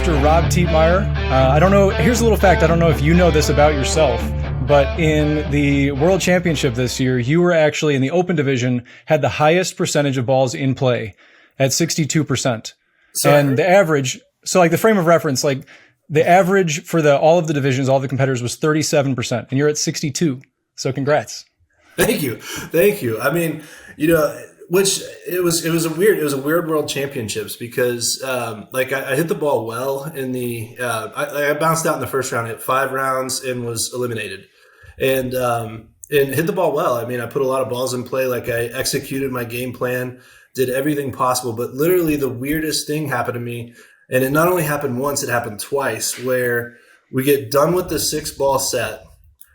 Mr. Rob Tiettmeyer. I don't know. Here's a little fact. I don't know if you know this about yourself, but in the World Championship this year, you were actually in the Open division, had the highest percentage of balls in play at 62%. Sorry. And the average, so like the frame of reference, like the average for all of the divisions, all the competitors was 37%, and you're at 62. So congrats. Thank you. I mean, which it was a weird World Championships because I hit the ball well in the I bounced out in the first round, hit 5 rounds and was eliminated, and hit the ball well. I mean, I put a lot of balls in play. Like I executed my game plan, did everything possible. But literally, the weirdest thing happened to me, and it not only happened once, it happened twice. Where we get done with the 6-ball set.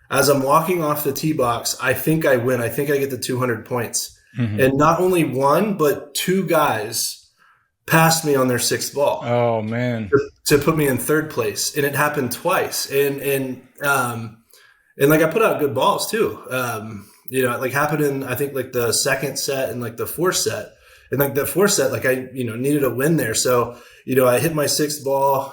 As I'm walking off the tee box, I think I win. I think I get the 200 points. Mm-hmm. And not only one, but 2 guys passed me on their 6th ball. Oh man! To put me in 3rd place, and it happened twice. And like I put out good balls too. Like happened in I think like the 2nd set and like the 4th set, and like the 4th set, like I needed a win there. So I hit my 6th ball.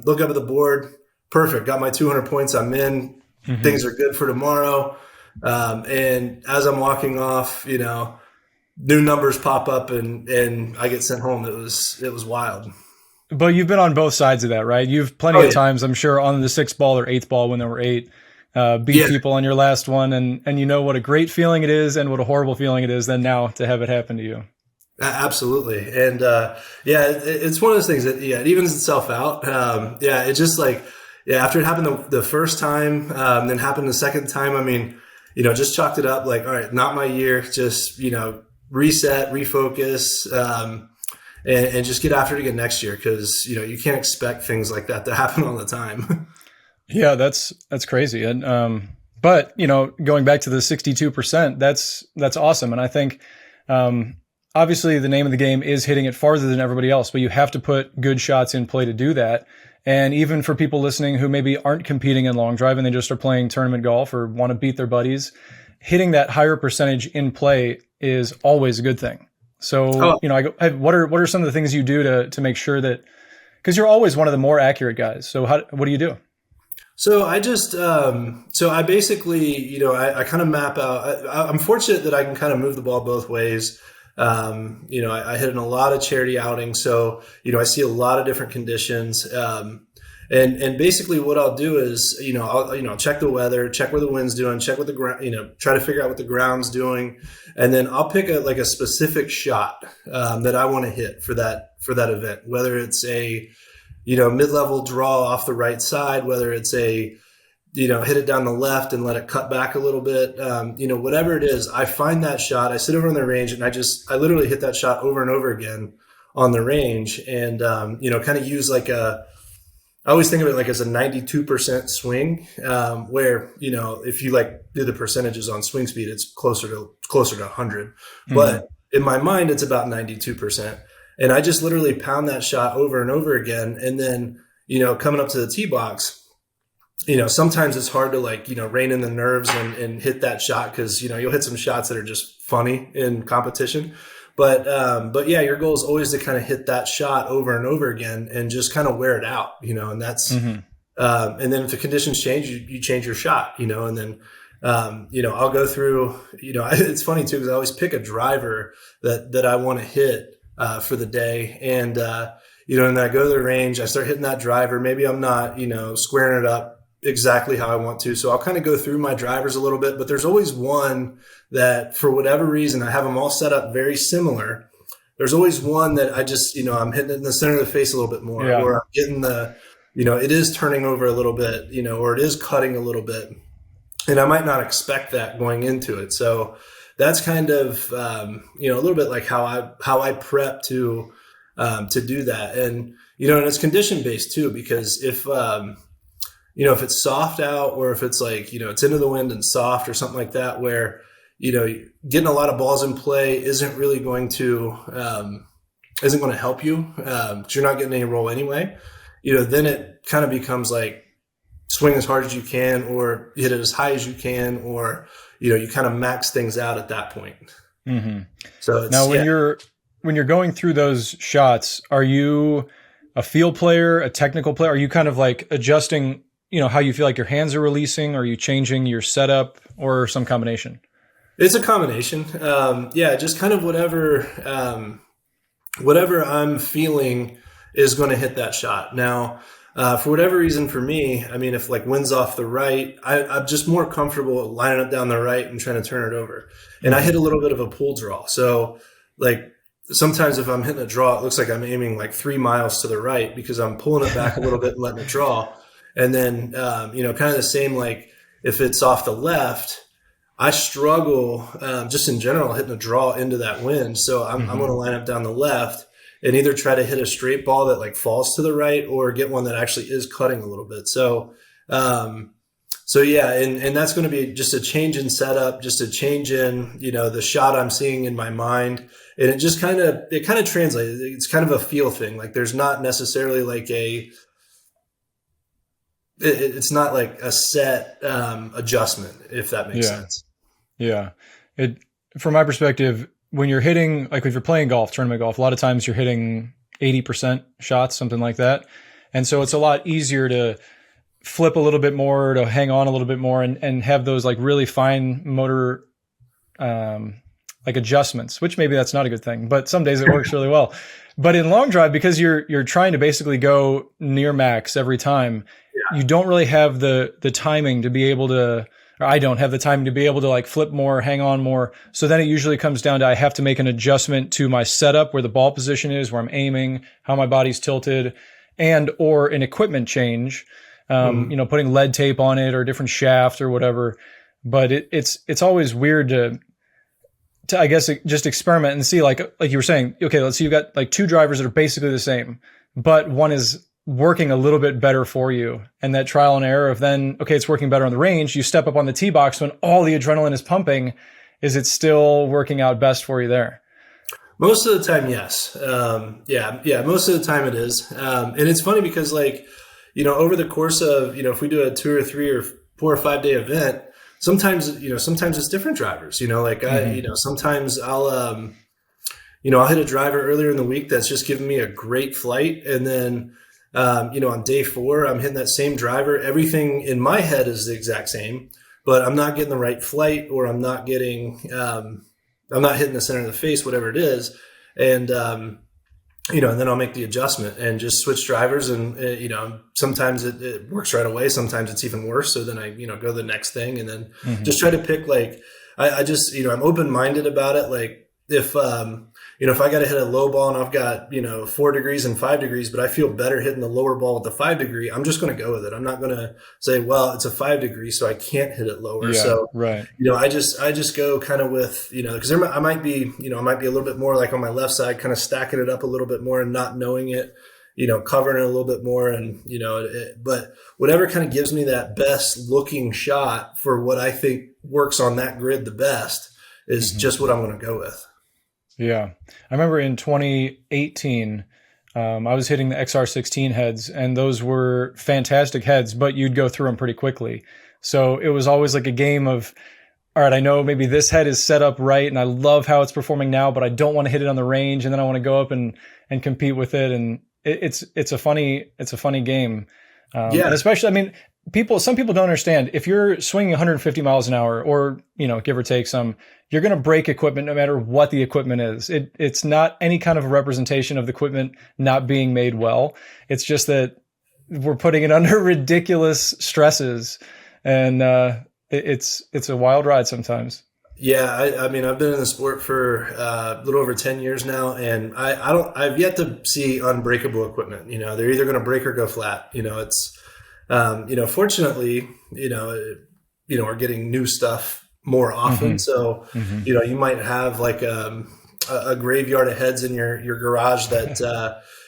Look up at the board, perfect. Got my 200 points. I'm in. Mm-hmm. Things are good for tomorrow. And as I'm walking off, new numbers pop up and I get sent home. It was wild. But you've been on both sides of that, right? You've plenty of times, I'm sure, on the 6th ball or 8th ball when there were 8, beat people on your last one. And you know what a great feeling it is and what a horrible feeling it is then now to have it happen to you. Absolutely. And it's one of those things that, it evens itself out. It's just like, after it happened the first time, then happened the second time, I mean, just chalked it up like, all right, not my year, just, reset, refocus, and just get after it again next year. Cause you can't expect things like that to happen all the time. Yeah, that's crazy. And, but going back to the 62%, that's awesome. And I think, obviously the name of the game is hitting it farther than everybody else, but you have to put good shots in play to do that. And even for people listening who maybe aren't competing in long drive and they just are playing tournament golf or want to beat their buddies, hitting that higher percentage in play is always a good thing. So, what are some of the things you do to make sure that, because you're always one of the more accurate guys. So what do you do? So I just, I basically, I kind of map out, I'm fortunate that I can kind of move the ball both ways. I hit in a lot of charity outings. So, I see a lot of different conditions. And basically what I'll do is, I'll check the weather, check where the wind's doing, check what the ground, try to figure out what the ground's doing. And then I'll pick a specific shot, that I want to hit for that event, whether it's a, mid-level draw off the right side, whether it's a, hit it down the left and let it cut back a little bit. Whatever it is, I find that shot, I sit over on the range and I literally hit that shot over and over again on the range and, kind of use I always think of it like as a 92% swing, where, if you do the percentages on swing speed, it's closer to 100, mm-hmm. But in my mind, it's about 92%. And I just literally pound that shot over and over again. And then, coming up to the tee box, sometimes it's hard to rein in the nerves and hit that shot because, you'll hit some shots that are just funny in competition. But yeah, your goal is always to kind of hit that shot over and over again and just kind of wear it out, and that's, mm-hmm. And then if the conditions change, you change your shot, and then, I'll go through, it's funny too, because I always pick a driver that I want to hit, for the day. And, and then I go to the range, I start hitting that driver. Maybe I'm not, squaring it up exactly how I want to. So I'll kind of go through my drivers a little bit, but there's always one that for whatever reason, I have them all set up very similar. There's always one that I just, I'm hitting it in the center of the face a little bit more, or I'm getting it is turning over a little bit, or it is cutting a little bit. And I might not expect that going into it. So that's kind of, a little bit like how I prep to do that. And, and it's condition based too, because if it's soft out or if it's it's into the wind and soft or something like that, where, getting a lot of balls in play isn't really going to help you, because you're not getting any roll anyway, then it kind of becomes like swing as hard as you can, or hit it as high as you can, or, you kind of max things out at that point. Mm-hmm. So it's, now when you're going through those shots, are you a field player, a technical player? Are you kind of like adjusting, how you feel like your hands are releasing? Are you changing your setup or some combination? It's a combination. Yeah, just kind of whatever I'm feeling is going to hit that shot. Now, for whatever reason, for me, I mean, if like wind's off the right, I'm just more comfortable lining up down the right and trying to turn it over. And I hit a little bit of a pull draw. So like sometimes if I'm hitting a draw, it looks like I'm aiming like 3 miles to the right because I'm pulling it back a little bit and letting it draw. And then, kind of the same, like if it's off the left, I struggle just in general hitting a draw into that wind. So I'm going to line up down the left and either try to hit a straight ball that like falls to the right or get one that actually is cutting a little bit. So yeah, and that's going to be just a change in setup, just a change in, the shot I'm seeing in my mind. And it just kind of translates. It's kind of a feel thing. Like there's not necessarily like it's not like a set adjustment, if that makes sense. Yeah. From my perspective, when you're hitting, like if you're playing golf, tournament golf, a lot of times you're hitting 80% shots, something like that. And so it's a lot easier to flip a little bit more, to hang on a little bit more and have those like really fine motor, like adjustments, which maybe that's not a good thing, but some days it works really well. But in long drive, because you're trying to basically go near max every time, you don't really have the timing to be able to, or I don't have the time to be able to like flip more, hang on more. So then it usually comes down to I have to make an adjustment to my setup, where the ball position is, where I'm aiming, how my body's tilted, and or an equipment change, putting lead tape on it or a different shaft or whatever. But it's always weird to I guess just experiment and see, like you were saying, okay, let's see, you've got like 2 drivers that are basically the same, but one is working a little bit better for you. And that trial and error of then, okay, it's working better on the range. You step up on the tee box when all the adrenaline is pumping. Is it still working out best for you there? Most of the time, yes. Most of the time it is. And it's funny because like, over the course of, if we do a 2 or 3 or 4 or 5 day event, sometimes it's different drivers, sometimes I'll hit a driver earlier in the week that's just giving me a great flight. And then, on day 4, I'm hitting that same driver. Everything in my head is the exact same, but I'm not getting the right flight, or I'm not getting, I'm not hitting the center of the face, whatever it is. And, and then I'll make the adjustment and just switch drivers. And, sometimes it works right away. Sometimes it's even worse. So then I, go to the next thing and then just try to pick, like, I just, I'm open-minded about it. Like if I got to hit a low ball and I've got, 4 degrees and 5 degrees, but I feel better hitting the lower ball with the 5 degree, I'm just going to go with it. I'm not going to say, well, it's a 5 degree, so I can't hit it lower. Yeah, so, right. I just go kind of with, because I might be a little bit more like on my left side, kind of stacking it up a little bit more and not knowing it, covering it a little bit more. And, but whatever kind of gives me that best looking shot for what I think works on that grid the best is just what I'm going to go with. Yeah. I remember in 2018, I was hitting the XR16 heads, and those were fantastic heads, but you'd go through them pretty quickly. So it was always like a game of, all right, I know maybe this head is set up right, and I love how it's performing now, but I don't want to hit it on the range, and then I want to go up and compete with it. And it's a funny game. And especially, I mean, some people don't understand, if you're swinging 150 miles an hour or, give or take some, you're going to break equipment no matter what the equipment is. It's not any kind of a representation of the equipment not being made well. It's just that we're putting it under ridiculous stresses, and it's a wild ride sometimes. Yeah, I mean, I've been in the sport for a little over 10 years now, and I've yet to see unbreakable equipment. They're either going to break or go flat. Fortunately, we're getting new stuff more often. So, you might have like a graveyard of heads in your garage that,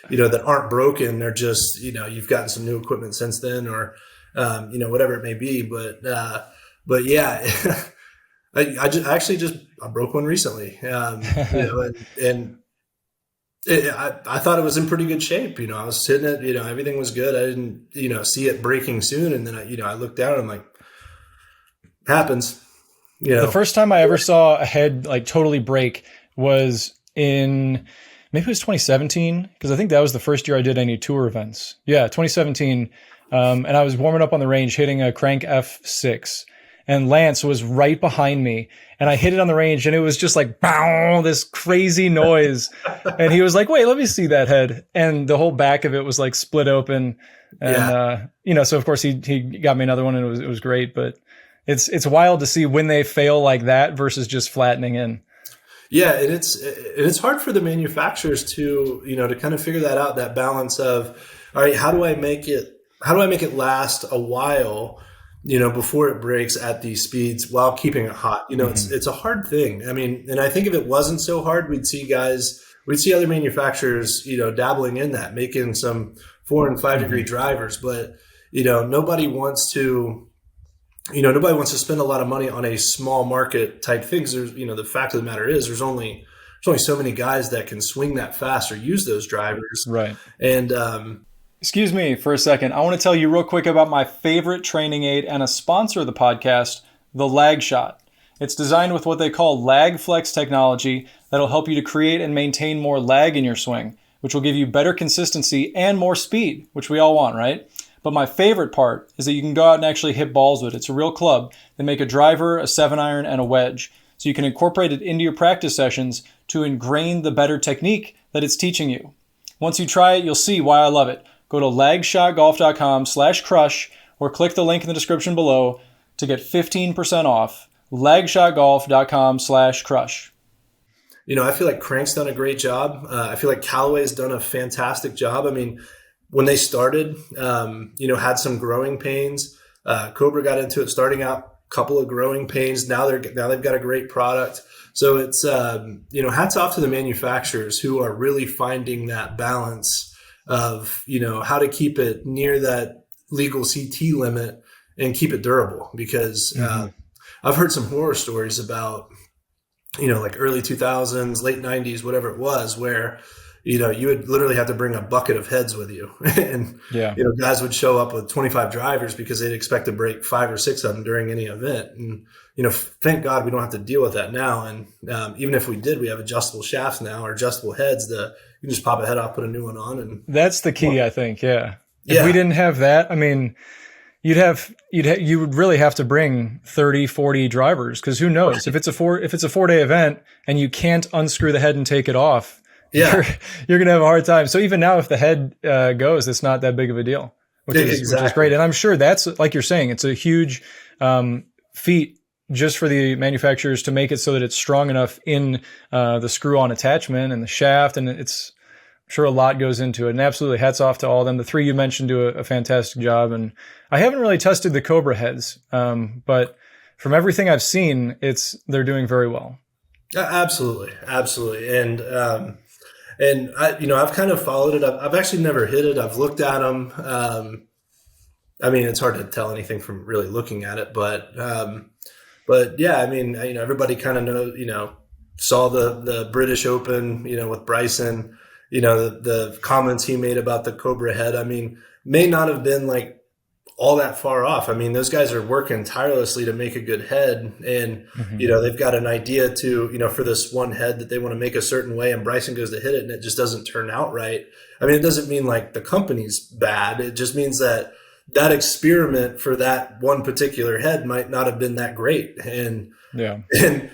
that aren't broken. They're just, you've gotten some new equipment since then, or, whatever it may be. But yeah, I broke one recently, and I thought it was in pretty good shape. I was hitting it, everything was good. I didn't, see it breaking soon. And then I looked down and I'm like, happens. The first time I ever saw a head like totally break was in maybe it was 2017, because I think that was the first year I did any tour events. Yeah, 2017. And I was warming up on the range, hitting a crank F6. And Lance was right behind me. And I hit it on the range, and it was just like, bow, this crazy noise. And he was like, wait, let me see that head. And the whole back of it was like split open. And, so of course he got me another one, and it was great. But it's wild to see when they fail like that versus just flattening in. Yeah, and it's hard for the manufacturers to to kind of figure that out, that balance of, all right, how do I make it last a while, before it breaks at these speeds while keeping it hot. It's a hard thing. I mean, and I think if it wasn't so hard, we'd see other manufacturers, dabbling in that, making some 4 and 5 degree drivers, but nobody wants to spend a lot of money on a small market type things. There's, the fact of the matter is there's only so many guys that can swing that fast or use those drivers. Right. And, excuse me for a second. I want to tell you real quick about my favorite training aid and a sponsor of the podcast, the Lag Shot. It's designed with what they call lag flex technology that'll help you to create and maintain more lag in your swing, which will give you better consistency and more speed, which we all want, right? But my favorite part is that you can go out and actually hit balls with it. It's a real club. They make a driver, a 7-iron, and a wedge. So you can incorporate it into your practice sessions to ingrain the better technique that it's teaching you. Once you try it, you'll see why I love it. Go to lagshotgolf.com/crush or click the link in the description below to get 15% off. lagshotgolf.com/crush. I feel like Crank's done a great job. I feel like Callaway's done a fantastic job. I mean, when they started, had some growing pains. Cobra got into it starting out, a couple of growing pains. Now they've got a great product. So it's, hats off to the manufacturers who are really finding that balance of, how to keep it near that legal CT limit and keep it durable. Because I've heard some horror stories about, like early 2000s, late 90s, whatever it was, where, you would literally have to bring a bucket of heads with you. And, guys would show up with 25 drivers because they'd expect to break 5 or 6 of them during any event. And, thank God we don't have to deal with that now. And even if we did, we have adjustable shafts now or adjustable heads that you can just pop a head off, put a new one on. And that's the key, I think. Yeah. If we didn't have that, I mean, you would really have to bring 30, 40 drivers, because who knows if it's a 4-day event and you can't unscrew the head and take it off, you're going to have a hard time. So even now, if the head goes, it's not that big of a deal, which is great. And I'm sure that's, like you're saying, it's a huge feat just for the manufacturers to make it so that it's strong enough in the screw-on attachment and the shaft. And I'm sure a lot goes into it. And absolutely, hats off to all of them. The 3 you mentioned do a fantastic job. And I haven't really tested the Cobra heads, but from everything I've seen, they're doing very well. Absolutely. And I've kind of followed it up. I've actually never hit it. I've looked at them. I mean, it's hard to tell anything from really looking at it, but yeah, I mean, everybody kind of saw the British Open, with Bryson, the comments he made about the Cobra head. I mean, may not have been like all that far off. I mean, those guys are working tirelessly to make a good head, and they've got an idea to for this one head that they want to make a certain way, and Bryson goes to hit it and it just doesn't turn out right. I mean, it doesn't mean like the company's bad. It just means that experiment for that one particular head might not have been that great. And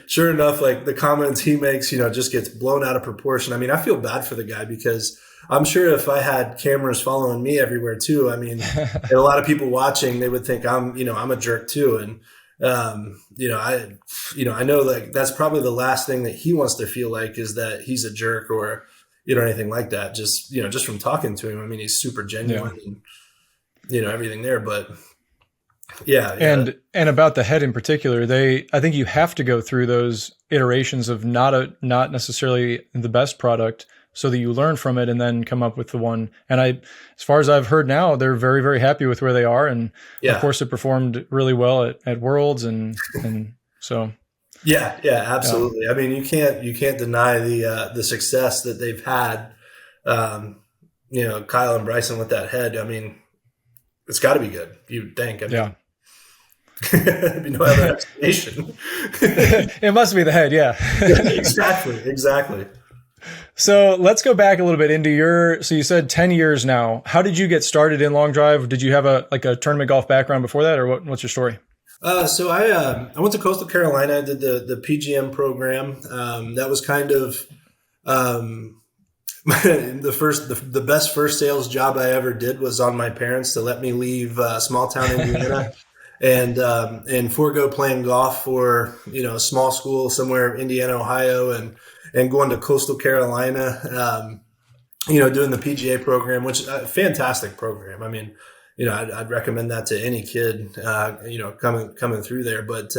sure enough, like the comments he makes, just gets blown out of proportion. I mean, I feel bad for the guy, because I'm sure if I had cameras following me everywhere too, I mean, and a lot of people watching, they would think I'm a jerk too. And, I know like that's probably the last thing that he wants to feel like, is that he's a jerk or, anything like that. Just, just from talking to him, I mean, he's super genuine and, everything there, but And about the head in particular, I think you have to go through those iterations of not necessarily the best product, so that you learn from it and then come up with the one. And as far as I've heard now, they're very, very happy with where they are. And of course it performed really well at Worlds. And so. Yeah, absolutely. I mean, you can't deny the success that they've had. Kyle and Bryson with that head. I mean, it's got to be good, you'd think. I mean, there'd be no other explanation. It must be the head, Exactly. So let's go back a little bit into so you said 10 years now. How did you get started in long drive? Did you have a tournament golf background before that, or what's your story? So I went to Coastal Carolina. I did the PGM program. That was kind of the best first sales job I ever did was on my parents to let me leave small town Indiana and forego playing golf for a small school somewhere in Indiana, Ohio, and going to Coastal Carolina. Doing the PGA program, which is a fantastic program. I mean, I'd recommend that to any kid, coming through there. But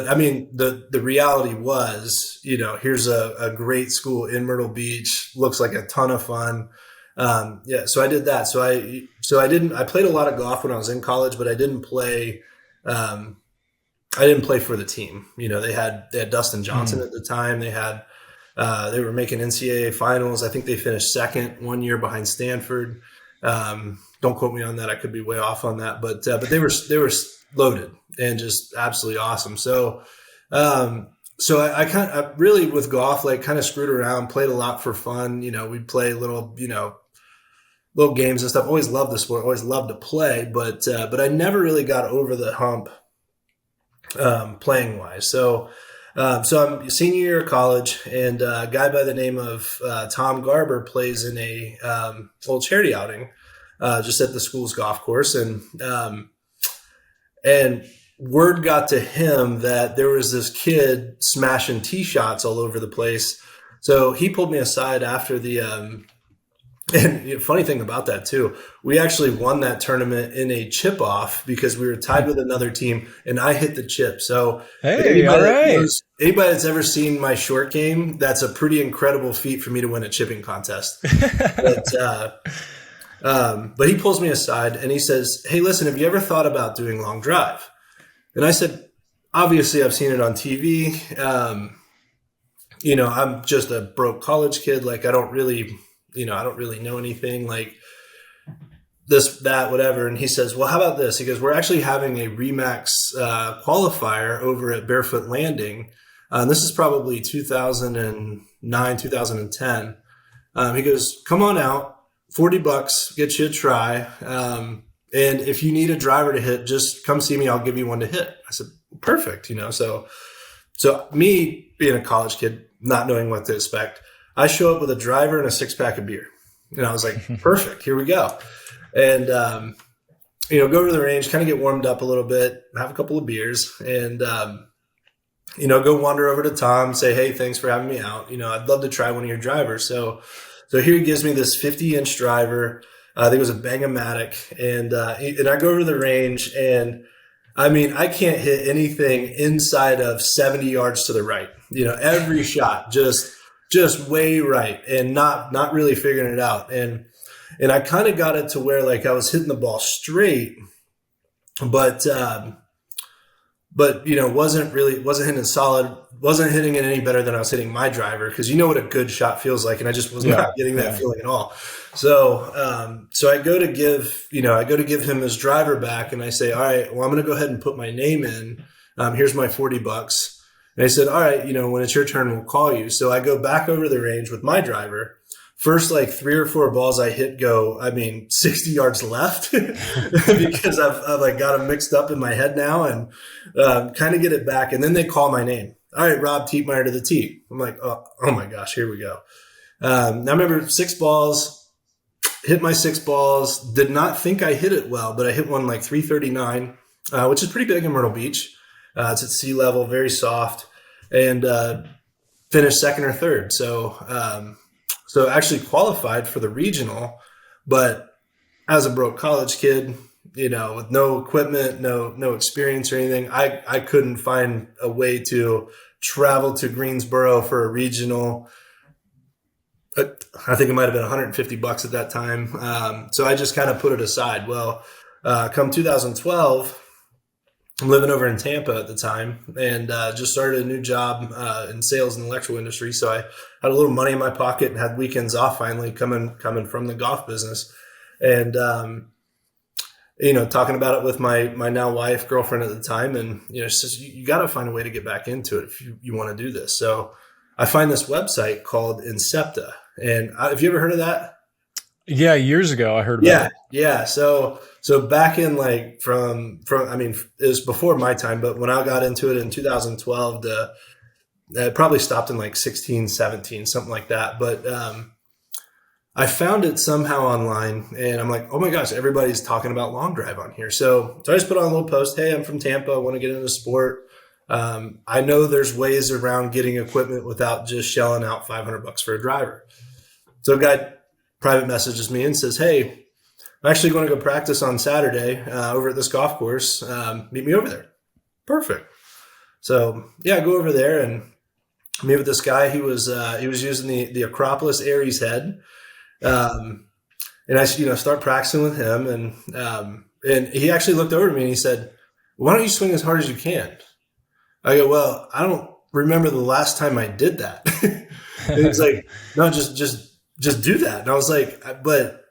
I mean, the reality was, here's a great school in Myrtle Beach, looks like a ton of fun. So I did that. I played a lot of golf when I was in college, but I didn't play for the team. They had Dustin Johnson at the time. They were making NCAA finals. I think they finished second 1 year behind Stanford. Don't quote me on that. I could be way off on that, but they were loaded and just absolutely awesome. So I really with golf, like kind of screwed around, played a lot for fun. We'd play little games and stuff. Always loved the sport, always loved to play, but I never really got over the hump, playing wise. So I'm senior year of college, and a guy by the name of Tom Garber plays in a little charity outing just at the school's golf course, and word got to him that there was this kid smashing tee shots all over the place. So he pulled me aside after the and funny thing about that too, we actually won that tournament in a chip off because we were tied with another team and I hit the chip. So hey, all right. Anybody that's ever seen my short game, that's a pretty incredible feat for me to win a chipping contest. But he pulls me aside and he says, "Hey, listen, have you ever thought about doing long drive?" And I said, "Obviously I've seen it on TV. I'm just a broke college kid. Like I don't really know anything like this, that, whatever." And he says, "Well, how about this?" He goes, "We're actually having a Remax qualifier over at Barefoot Landing. This is probably 2009, 2010. He goes, "Come on out, $40, get you a try. And if you need a driver to hit, just come see me. I'll give you one to hit." I said, "Perfect." So me being a college kid, not knowing what to expect, I show up with a driver and a 6-pack of beer. And I was like, perfect, here we go. And, go to the range, kind of get warmed up a little bit, have a couple of beers, and, go wander over to Tom, say, "Hey, thanks for having me out. I'd love to try one of your drivers." So here he gives me this 50-inch driver. I think it was a Bang-O-Matic. And I go over to the range, and I mean, I can't hit anything inside of 70 yards to the right. Every shot just way right and not really figuring it out. And I kind of got it to where like I was hitting the ball straight, but wasn't hitting it solid, wasn't hitting it any better than I was hitting my driver. Cause you know what a good shot feels like. And I just was not getting that feeling at all. So I go to give him his driver back and I say, "All right, well, I'm going to go ahead and put my name in. Here's my $40. And I said, "All right, when it's your turn, we'll call you." So I go back over the range with my driver. First, like 3 or 4 balls I hit 60 yards left because I've like got them mixed up in my head now and kind of get it back. And then they call my name. "All right, Rob Tiettmeyer to the tee." I'm like, oh my gosh, here we go. Now I remember 6 balls, hit my 6 balls, did not think I hit it well, but I hit one like 339, which is pretty big in Myrtle Beach. It's at sea level, very soft, and finished second or third. So actually qualified for the regional, but as a broke college kid, with no equipment, no experience or anything, I couldn't find a way to travel to Greensboro for a regional. I think it might have been $150 at that time. So I just kind of put it aside. Well, come 2012, I'm living over in Tampa at the time and just started a new job in sales in the electrical industry. So I had a little money in my pocket and had weekends off finally coming from the golf business. And, talking about it with my now wife, girlfriend at the time. And, she says, you got to find a way to get back into it if you want to do this. So I find this website called Incepta. And have you ever heard of that? Yeah, years ago I heard about Yeah, it. yeah. So back in like from I mean it was before my time, but when I got into it in 2012, it probably stopped in like 16, 17, something like that. But I found it somehow online, and I'm like, oh my gosh, everybody's talking about long drive on here. So I just put on a little post. Hey, I'm from Tampa. I want to get into sport. I know there's ways around getting equipment without just shelling out $500 for a driver. So a guy private messages me and says, hey, I'm actually going to go practice on Saturday over at this golf course. Meet me over there. Perfect. So yeah, I go over there and meet with this guy. He was using the Acropolis Aries head. And I, start practicing with him, and he actually looked over at me and he said, why don't you swing as hard as you can? I go, well, I don't remember the last time I did that. And he's like, no, just do that. And I was like, but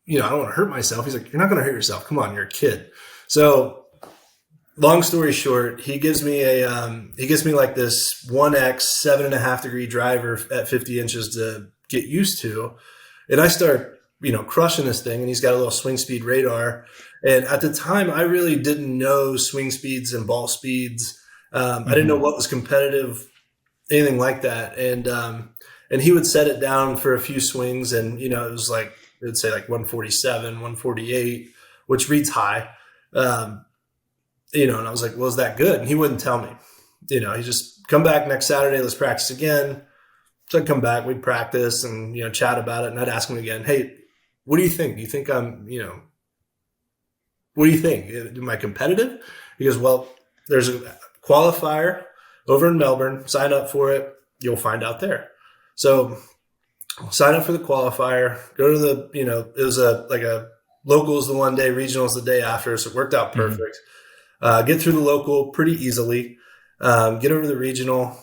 I don't want to hurt myself. He's like, you're not going to hurt yourself. Come on, you're a kid. So long story short, he gives me like this 1X 7.5 degree driver at 50 inches to get used to. And I start, crushing this thing, and he's got a little swing speed radar. And at the time, I really didn't know swing speeds and ball speeds. I didn't know what was competitive, anything like that. And he would set it down for a few swings, and, it was like, it would say like 147, 148, which reads high. And I was like, well, is that good? And he wouldn't tell me. He just come back next Saturday, let's practice again. So I'd come back, we'd practice and, chat about it. And I'd ask him again, hey, what do you think? Do you think I'm, what do you think? Am I competitive? He goes, well, there's a qualifier over in Melbourne. Sign up for it. You'll find out there. So sign up for the qualifier, go to the, it was a locals the one day, regionals the day after. So it worked out perfect. Get through the local pretty easily, get over the regional,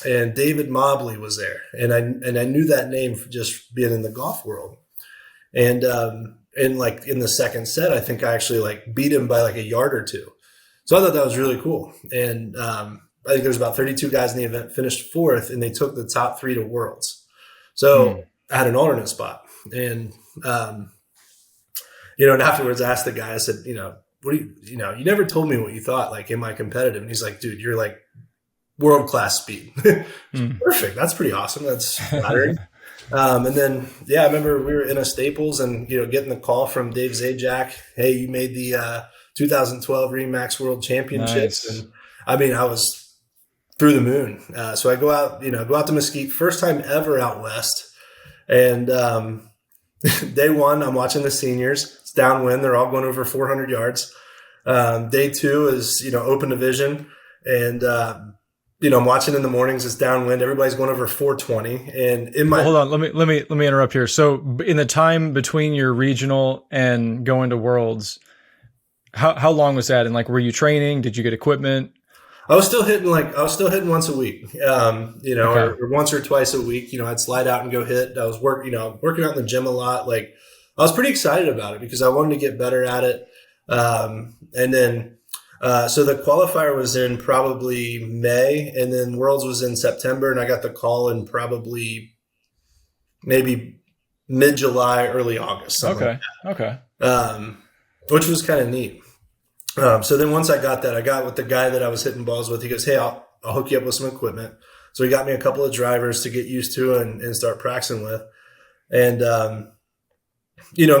and David Mobley was there. And I knew that name for just being in the golf world. And like in the second set, I think I actually like beat him by like a yard or two. So I thought that was really cool. And I think there was about 32 guys in the event, finished fourth, and they took the top 3 to Worlds. So I had an alternate spot. And, and afterwards I asked the guy, I said, what do you never told me what you thought, like, am I competitive? And he's like, dude, you're like world-class speed. Perfect. That's pretty awesome. That's flattering. And then, I remember we were in a Staples and, getting the call from Dave Zajac. Hey, you made the 2012 Remax World Championships. Nice. And I mean, I was through the moon. So I go out to Mesquite, first time ever out west. And day one, I'm watching the seniors. It's downwind. They're all going over 400 yards. Day two is, open division. And, I'm watching in the mornings. It's downwind. Everybody's going over 420. And in my hold on, let me interrupt here. So in the time between your regional and going to Worlds, how long was that? And like, were you training? Did you get equipment? I was still hitting once a week, okay. or once or twice a week. I'd slide out and go hit. I was working out in the gym a lot. Like, I was pretty excited about it because I wanted to get better at it. And then, so the qualifier was in probably May, and then Worlds was in September, and I got the call in probably maybe mid-July, early August. Okay. Like okay. Which was kind of neat. So then once I got that, I got with the guy that I was hitting balls with. He goes, hey, I'll hook you up with some equipment. So he got me a couple of drivers to get used to and start practicing with. And,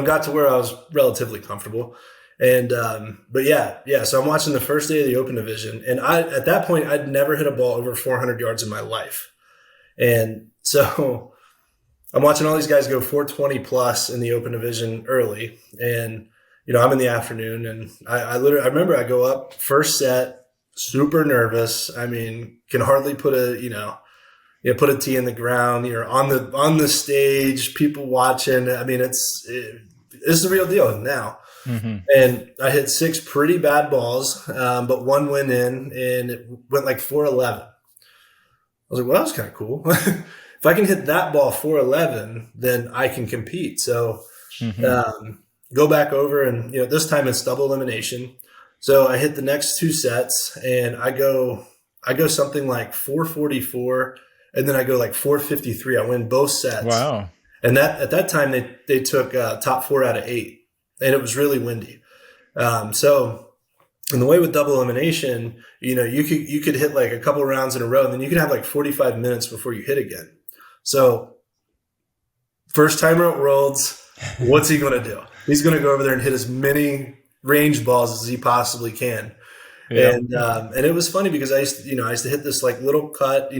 got to where I was relatively comfortable. And, but yeah. So I'm watching the first day of the open division. And at that point, I'd never hit a ball over 400 yards in my life. And so I'm watching all these guys go 420 plus in the open division early. And, I'm in the afternoon, and I remember I go up first set, super nervous. I mean, can hardly put a tee in the ground. You're on the stage, people watching. I mean, it's the real deal now. Mm-hmm. And I hit 6 pretty bad balls, but one went in, and it went like 411. I was like, well, that was kind of cool. If I can hit that ball 411, then I can compete. So, go back over, and this time it's double elimination. So I hit the next 2 sets, and I I go something like 444, and then I go like 453. I win both sets. Wow. And that at that time they took top 4 out of 8, and it was really windy. So in the way with double elimination, you could hit like a couple rounds in a row, and then you could have like 45 minutes before you hit again. So first timer at Worlds, what's he going to do? He's going to go over there and hit as many range balls as he possibly can. Yeah. And it was funny because I used to hit this like little cut,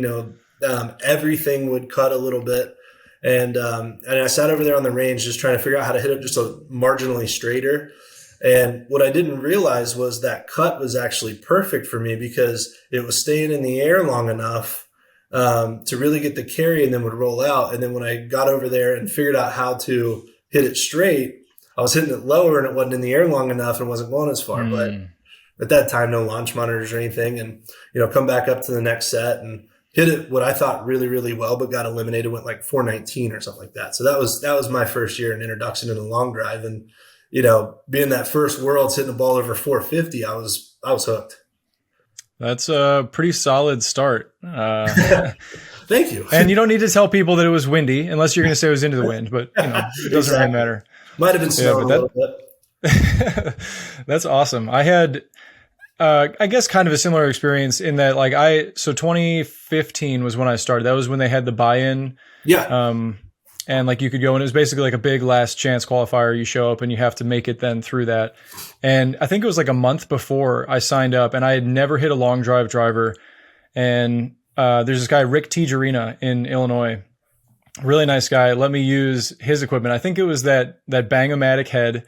everything would cut a little bit. And I sat over there on the range just trying to figure out how to hit it just a marginally straighter. And what I didn't realize was that cut was actually perfect for me because it was staying in the air long enough to really get the carry and then would roll out. And then when I got over there and figured out how to hit it straight, I was hitting it lower and it wasn't in the air long enough and wasn't going as far. But at that time, no launch monitors or anything. And, come back up to the next set and hit it what I thought really, really well, but got eliminated, went like 419 or something like that. So that was my first year in introduction to the long drive. And, being that first Worlds hitting the ball over 450, I was hooked. That's a pretty solid start. Thank you. And you don't need to tell people that it was windy unless you're going to say it was into the wind, but it doesn't really matter. Might have been snowing a little bit. That's awesome. I had, I guess kind of a similar experience in that so 2015 was when I started. That was when they had the buy-in. Yeah. And like you could go and it was basically like a big last chance qualifier. You show up and you have to make it then through that. And I think it was like a month before I signed up and I had never hit a long drive driver. And there's this guy, Rick Tijerina in Illinois, really nice guy. Let me use his equipment. I think it was that Bang-O-Matic head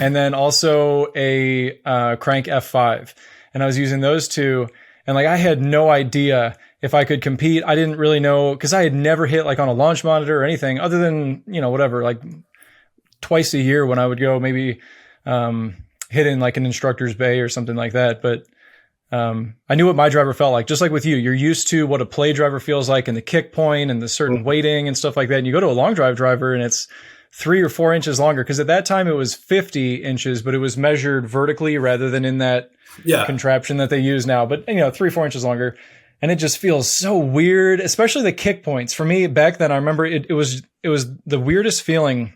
and then also a Crank F5. And I was using those two. And I had no idea if I could compete. I didn't really know because I had never hit on a launch monitor or anything other than, whatever, twice a year when I would go maybe hit in an instructor's bay or something like that. But I knew what my driver felt like, just like with you. You're used to what a play driver feels like and the kick point and the certain weighting and stuff like that. And you go to a long drive driver and it's 3 or 4 inches longer because at that time it was 50 inches, but it was measured vertically rather than in that contraption that they use now. But 3 or 4 inches longer. And it just feels so weird, especially the kick points. For me back then, I remember it was the weirdest feeling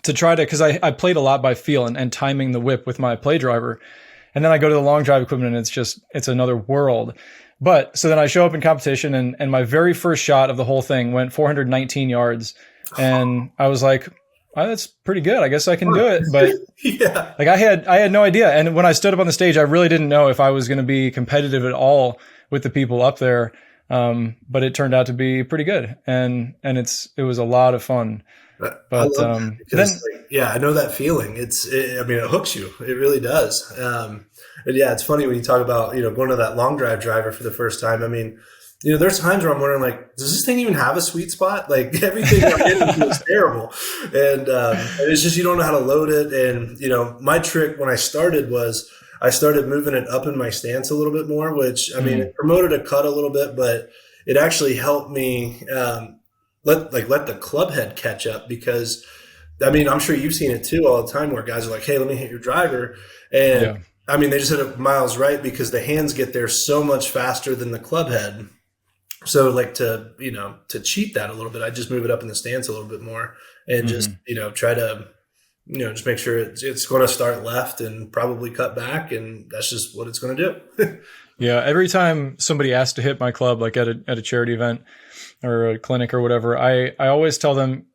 to try to, because I played a lot by feel and timing the whip with my play driver. And then I go to the long drive equipment and it's another world. But so then I show up in competition and my very first shot of the whole thing went 419 yards. And I was like, oh, that's pretty good. I guess I can do it. But yeah, I had no idea. And when I stood up on the stage, I really didn't know if I was going to be competitive at all with the people up there. But it turned out to be pretty good. And it was a lot of fun. But I know that feeling. It hooks you. It really does. And it's funny when you talk about, going to that long drive driver for the first time. There's times where I'm wondering, does this thing even have a sweet spot? Everything I'm in feels terrible. And it's just, you don't know how to load it. And, my trick when I started was I started moving it up in my stance a little bit more, which, it promoted a cut a little bit, but it actually helped me let the club head catch up because, I'm sure you've seen it too all the time where guys are like, hey, let me hit your driver. And, they just hit it miles right because the hands get there so much faster than the club head. So to cheat that a little bit, I just move it up in the stance a little bit more and just, try to, just make sure it's going to start left and probably cut back. And that's just what it's going to do. Yeah. Every time somebody asks to hit my club, at a charity event or a clinic or whatever, I always tell them,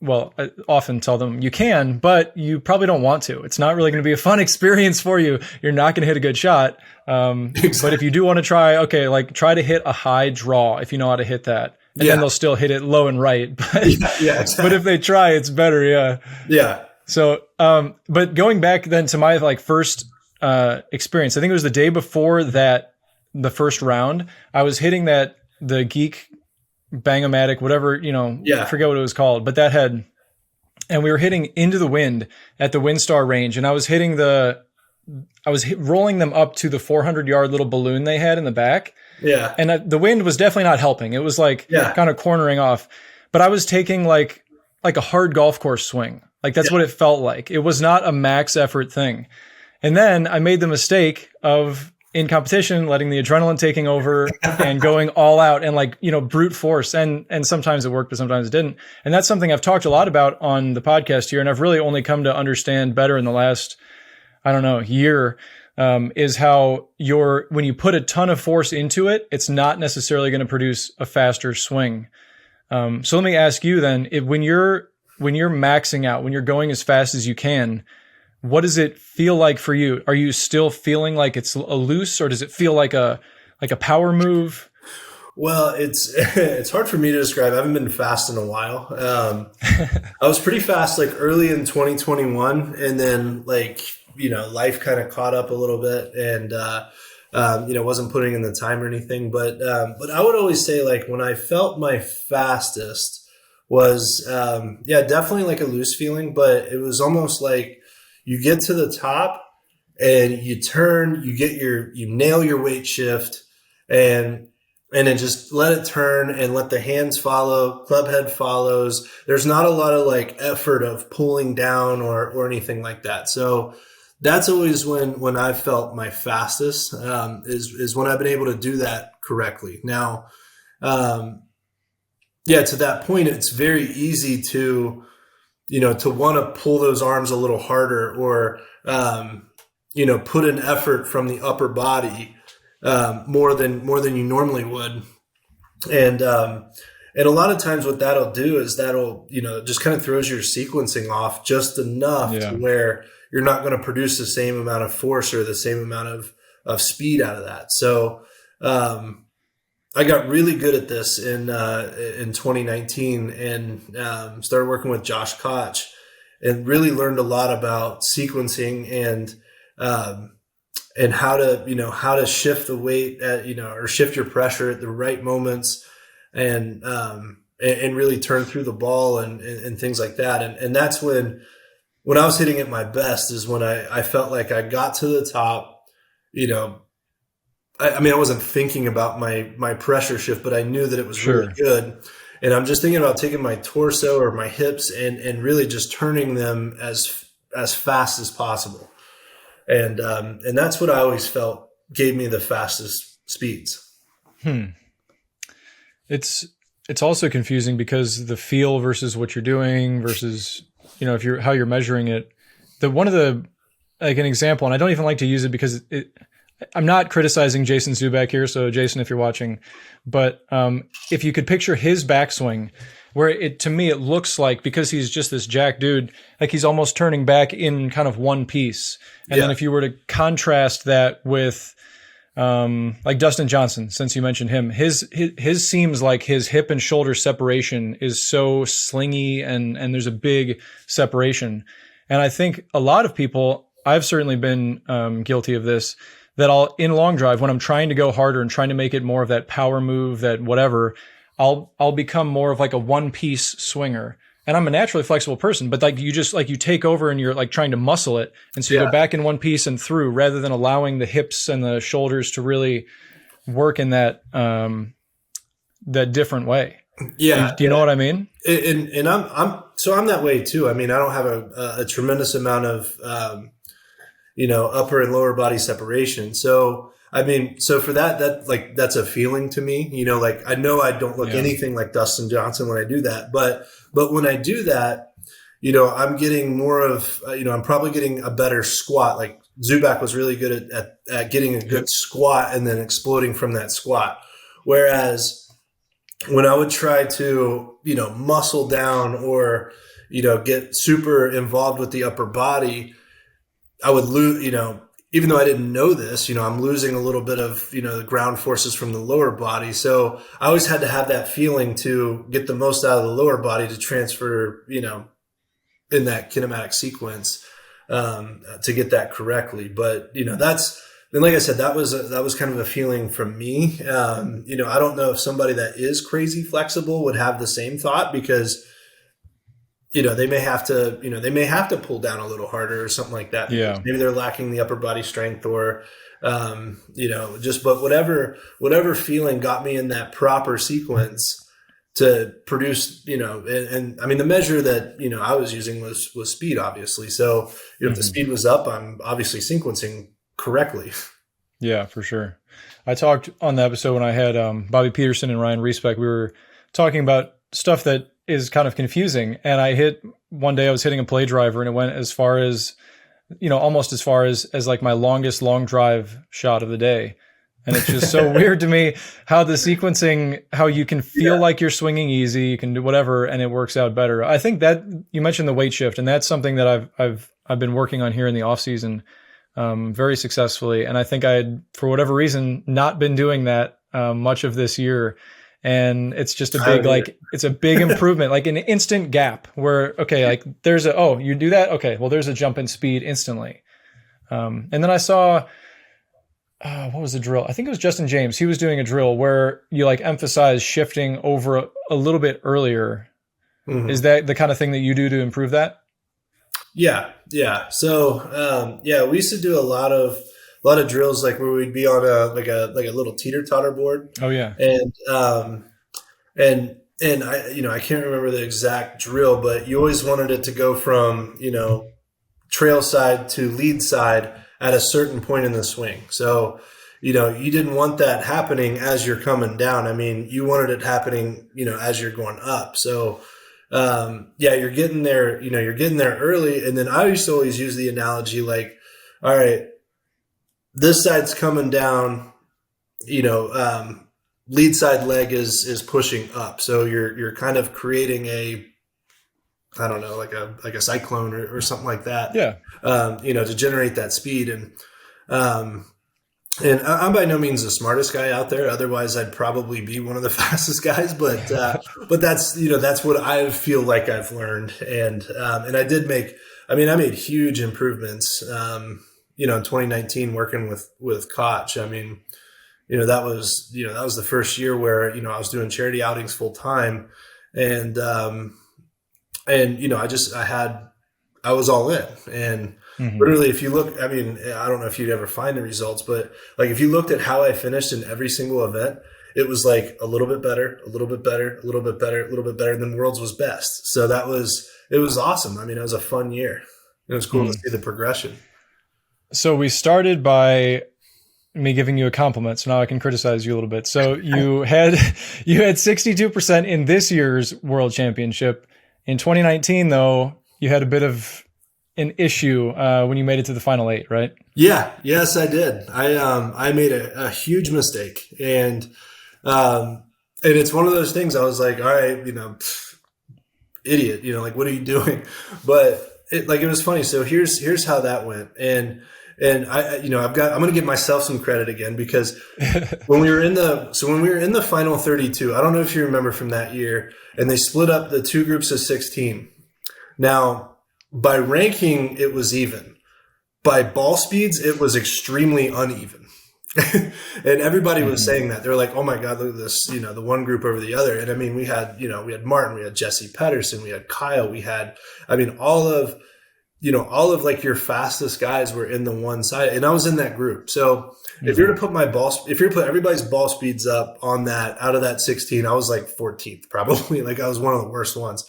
I often tell them you can, but you probably don't want to. It's not really going to be a fun experience for you. You're not going to hit a good shot. Exactly. But if you do want to try, try to hit a high draw if you know how to hit that. And then they'll still hit it low and right. But, exactly. But if they try, it's better. Yeah. Yeah. So, but going back then to my first experience, I think it was the day before that, the first round, I was hitting the Geek Bang-O-Matic, whatever, I forget what it was called, but that had, and we were hitting into the wind at the WindStar range. And I was rolling them up to the 400-yard little balloon they had in the back. Yeah. And the wind was definitely not helping. It was kind of cornering off, but I was taking like a hard golf course swing. That's what it felt like. It was not a max effort thing. And then I made the mistake of in competition, letting the adrenaline taking over and going all out and like, brute force. And sometimes it worked, but sometimes it didn't. And that's something I've talked a lot about on the podcast here. And I've really only come to understand better in the last, I don't know, year, is how when you put a ton of force into it, it's not necessarily going to produce a faster swing. So let me ask you then, when you're maxing out, when you're going as fast as you can, what does it feel like for you? Are you still feeling like it's a loose, or does it feel like a power move? Well, it's hard for me to describe. I haven't been fast in a while. I was pretty fast like early in 2021, and then life kind of caught up a little bit, and wasn't putting in the time or anything. But I would always say like when I felt my fastest was definitely like a loose feeling, but it was almost like you get to the top and you turn, you nail your weight shift, and then just let it turn and let the hands follow, club head follows. There's not a lot of like effort of pulling down or anything like that. So that's always when I felt my fastest, is when I've been able to do that correctly. Now, to that point, it's very easy to want to pull those arms a little harder, or, put an effort from the upper body, more than you normally would. And a lot of times what that'll do is just kind of throws your sequencing off just enough to where you're not going to produce the same amount of force or the same amount of speed out of that. So, I got really good at this in 2019, and started working with Josh Koch, and really learned a lot about sequencing and how to shift the weight or shift your pressure at the right moments, and really turn through the ball and things like that. And that's when I was hitting at my best, is when I felt like I got to the top. I wasn't thinking about my pressure shift, but I knew that it was really good. And I'm just thinking about taking my torso or my hips and really just turning them as fast as possible. And that's what I always felt gave me the fastest speeds. It's also confusing because the feel versus what you're doing versus, how you're measuring it. An example, and I don't even like to use it because I'm not criticizing Jason Zubak here. So Jason, if you're watching, but if you could picture his backswing, where to me, it looks like, because he's just this jack dude, like he's almost turning back in kind of one piece. And then if you were to contrast that with like Dustin Johnson, since you mentioned him, his seems like his hip and shoulder separation is so slingy, and there's a big separation. And I think a lot of people, I've certainly been guilty of this, that in long drive, when I'm trying to go harder and trying to make it more of that power move, that whatever, I'll become more of like a one piece swinger. And I'm a naturally flexible person, but like you take over and you're like trying to muscle it. And so you go back in one piece and through, rather than allowing the hips and the shoulders to really work in that different way. Yeah. Do you know what I mean? And I'm that way too. I mean, I don't have a tremendous amount of, upper and lower body separation. So, for that's a feeling to me, I know I don't look anything like Dustin Johnson when I do that, but when I do that, I'm getting more of, I'm probably getting a better squat. Like Zubak was really good at getting a good squat and then exploding from that squat. Whereas when I would try to, muscle down or, get super involved with the upper body, I would lose, even though I didn't know this, I'm losing a little bit of, the ground forces from the lower body. So I always had to have that feeling to get the most out of the lower body to transfer, in that kinematic sequence, to get that correctly. But, then like I said, that was kind of a feeling from me. I don't know if somebody that is crazy flexible would have the same thought, because they may have to pull down a little harder or something like that. Yeah. Maybe they're lacking the upper body strength, or, but whatever feeling got me in that proper sequence to produce, and the measure that, I was using was speed, obviously. So, if the speed was up, I'm obviously sequencing correctly. Yeah, for sure. I talked on the episode when I had Bobby Peterson and Ryan Reesbeck. We were talking about stuff that is kind of confusing. And one day I was hitting a play driver and it went as far as, almost as far as like my longest long drive shot of the day. And it's just so weird to me how the sequencing, how you can feel like you're swinging easy, you can do whatever, and it works out better. I think that you mentioned the weight shift, and that's something that I've been working on here in the off season, very successfully. And I think I had, for whatever reason, not been doing that much of this year. And it's just it's a big improvement, like an instant gap where, okay, like you do that. Okay. Well, there's a jump in speed instantly. And then I saw, what was the drill? I think it was Justin James. He was doing a drill where you like emphasize shifting over a little bit earlier. Mm-hmm. Is that the kind of thing that you do to improve that? Yeah. Yeah. So, we used to do a lot of drills, like where we'd be on a little teeter-totter board. Oh yeah. And I can't remember the exact drill, but you always wanted it to go from, trail side to lead side at a certain point in the swing. So, you didn't want that happening as you're coming down. I mean, you wanted it happening, as you're going up. So, you're getting there, you're getting there early. And then I used to always use the analogy like, all right, this side's coming down, lead side leg is pushing up. So you're kind of creating I don't know, like a cyclone or something like that. Yeah. To generate that speed. And I'm by no means the smartest guy out there. Otherwise I'd probably be one of the fastest guys, but that's what I feel like I've learned. And I made huge improvements, in 2019 working with Koch. I mean, that was the first year where, I was doing charity outings full time, and I was all in. And literally, if you look, I mean, I don't know if you'd ever find the results, but like if you looked at how I finished in every single event, it was like a little bit better, a little bit better, a little bit better, a little bit better, and then Worlds was best. So it was awesome. I mean, it was a fun year. It was cool to see the progression. So we started by me giving you a compliment, so now I can criticize you a little bit. So you had 62% in this year's World Championship. In 2019, though, you had a bit of an issue when you made it to the final 8, right? Yeah. Yes, I did. I made a huge mistake, and it's one of those things. I was like, all right, idiot, like, what are you doing? But it was funny. So here's how that went, and I'm going to give myself some credit again, because when we were in the final 32, I don't know if you remember from that year, and they split up the two groups of 16. Now, by ranking, it was even. By ball speeds, it was extremely uneven. And everybody was saying that. They were like, oh my God, look at this, the one group over the other. And I mean, we had Martin, we had Jesse Pedersen, we had Kyle, we had, all of like your fastest guys were in the one side, and I was in that group. So if you're to put everybody's ball speeds up on that, out of that 16, I was like 14th probably. Like I was one of the worst ones,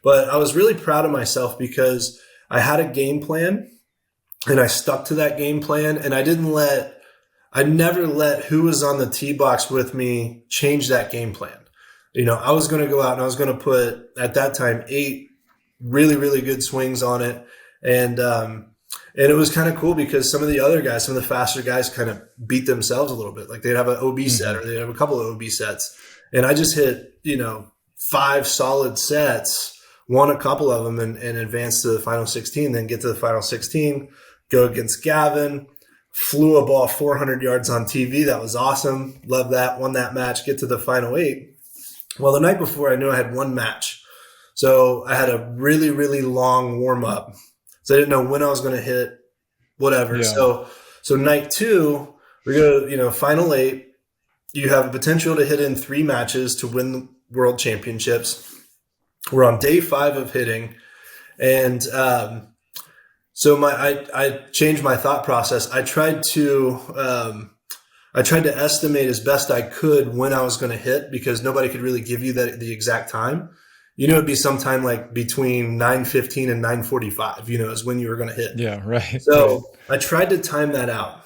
but I was really proud of myself because I had a game plan and I stuck to that game plan, and I never let who was on the tee box with me change that game plan. I was going to go out and I was going to put, at that time, 8 really, really good swings on it. And it was kind of cool because some of the faster guys kind of beat themselves a little bit. Like they'd have an OB set, or they'd have a couple of OB sets. And I just hit, 5 solid sets, won a couple of them, and advanced to the final 16, then get to the final 16, go against Gavin, flew a ball 400 yards on TV. That was awesome. Love that. Won that match, get to the final 8. Well, the night before, I knew I had one match. So I had a really, really long warm up. So I didn't know when I was going to hit whatever. Yeah. So night 2, we go to, final 8. You have a potential to hit in 3 matches to win the World Championships. We're on day 5 of hitting. And so I changed my thought process. I tried to estimate as best I could when I was going to hit, because nobody could really give you the exact time. It'd be sometime like between 9:15 and 9:45, is when you were going to hit. Yeah, right. So I tried to time that out.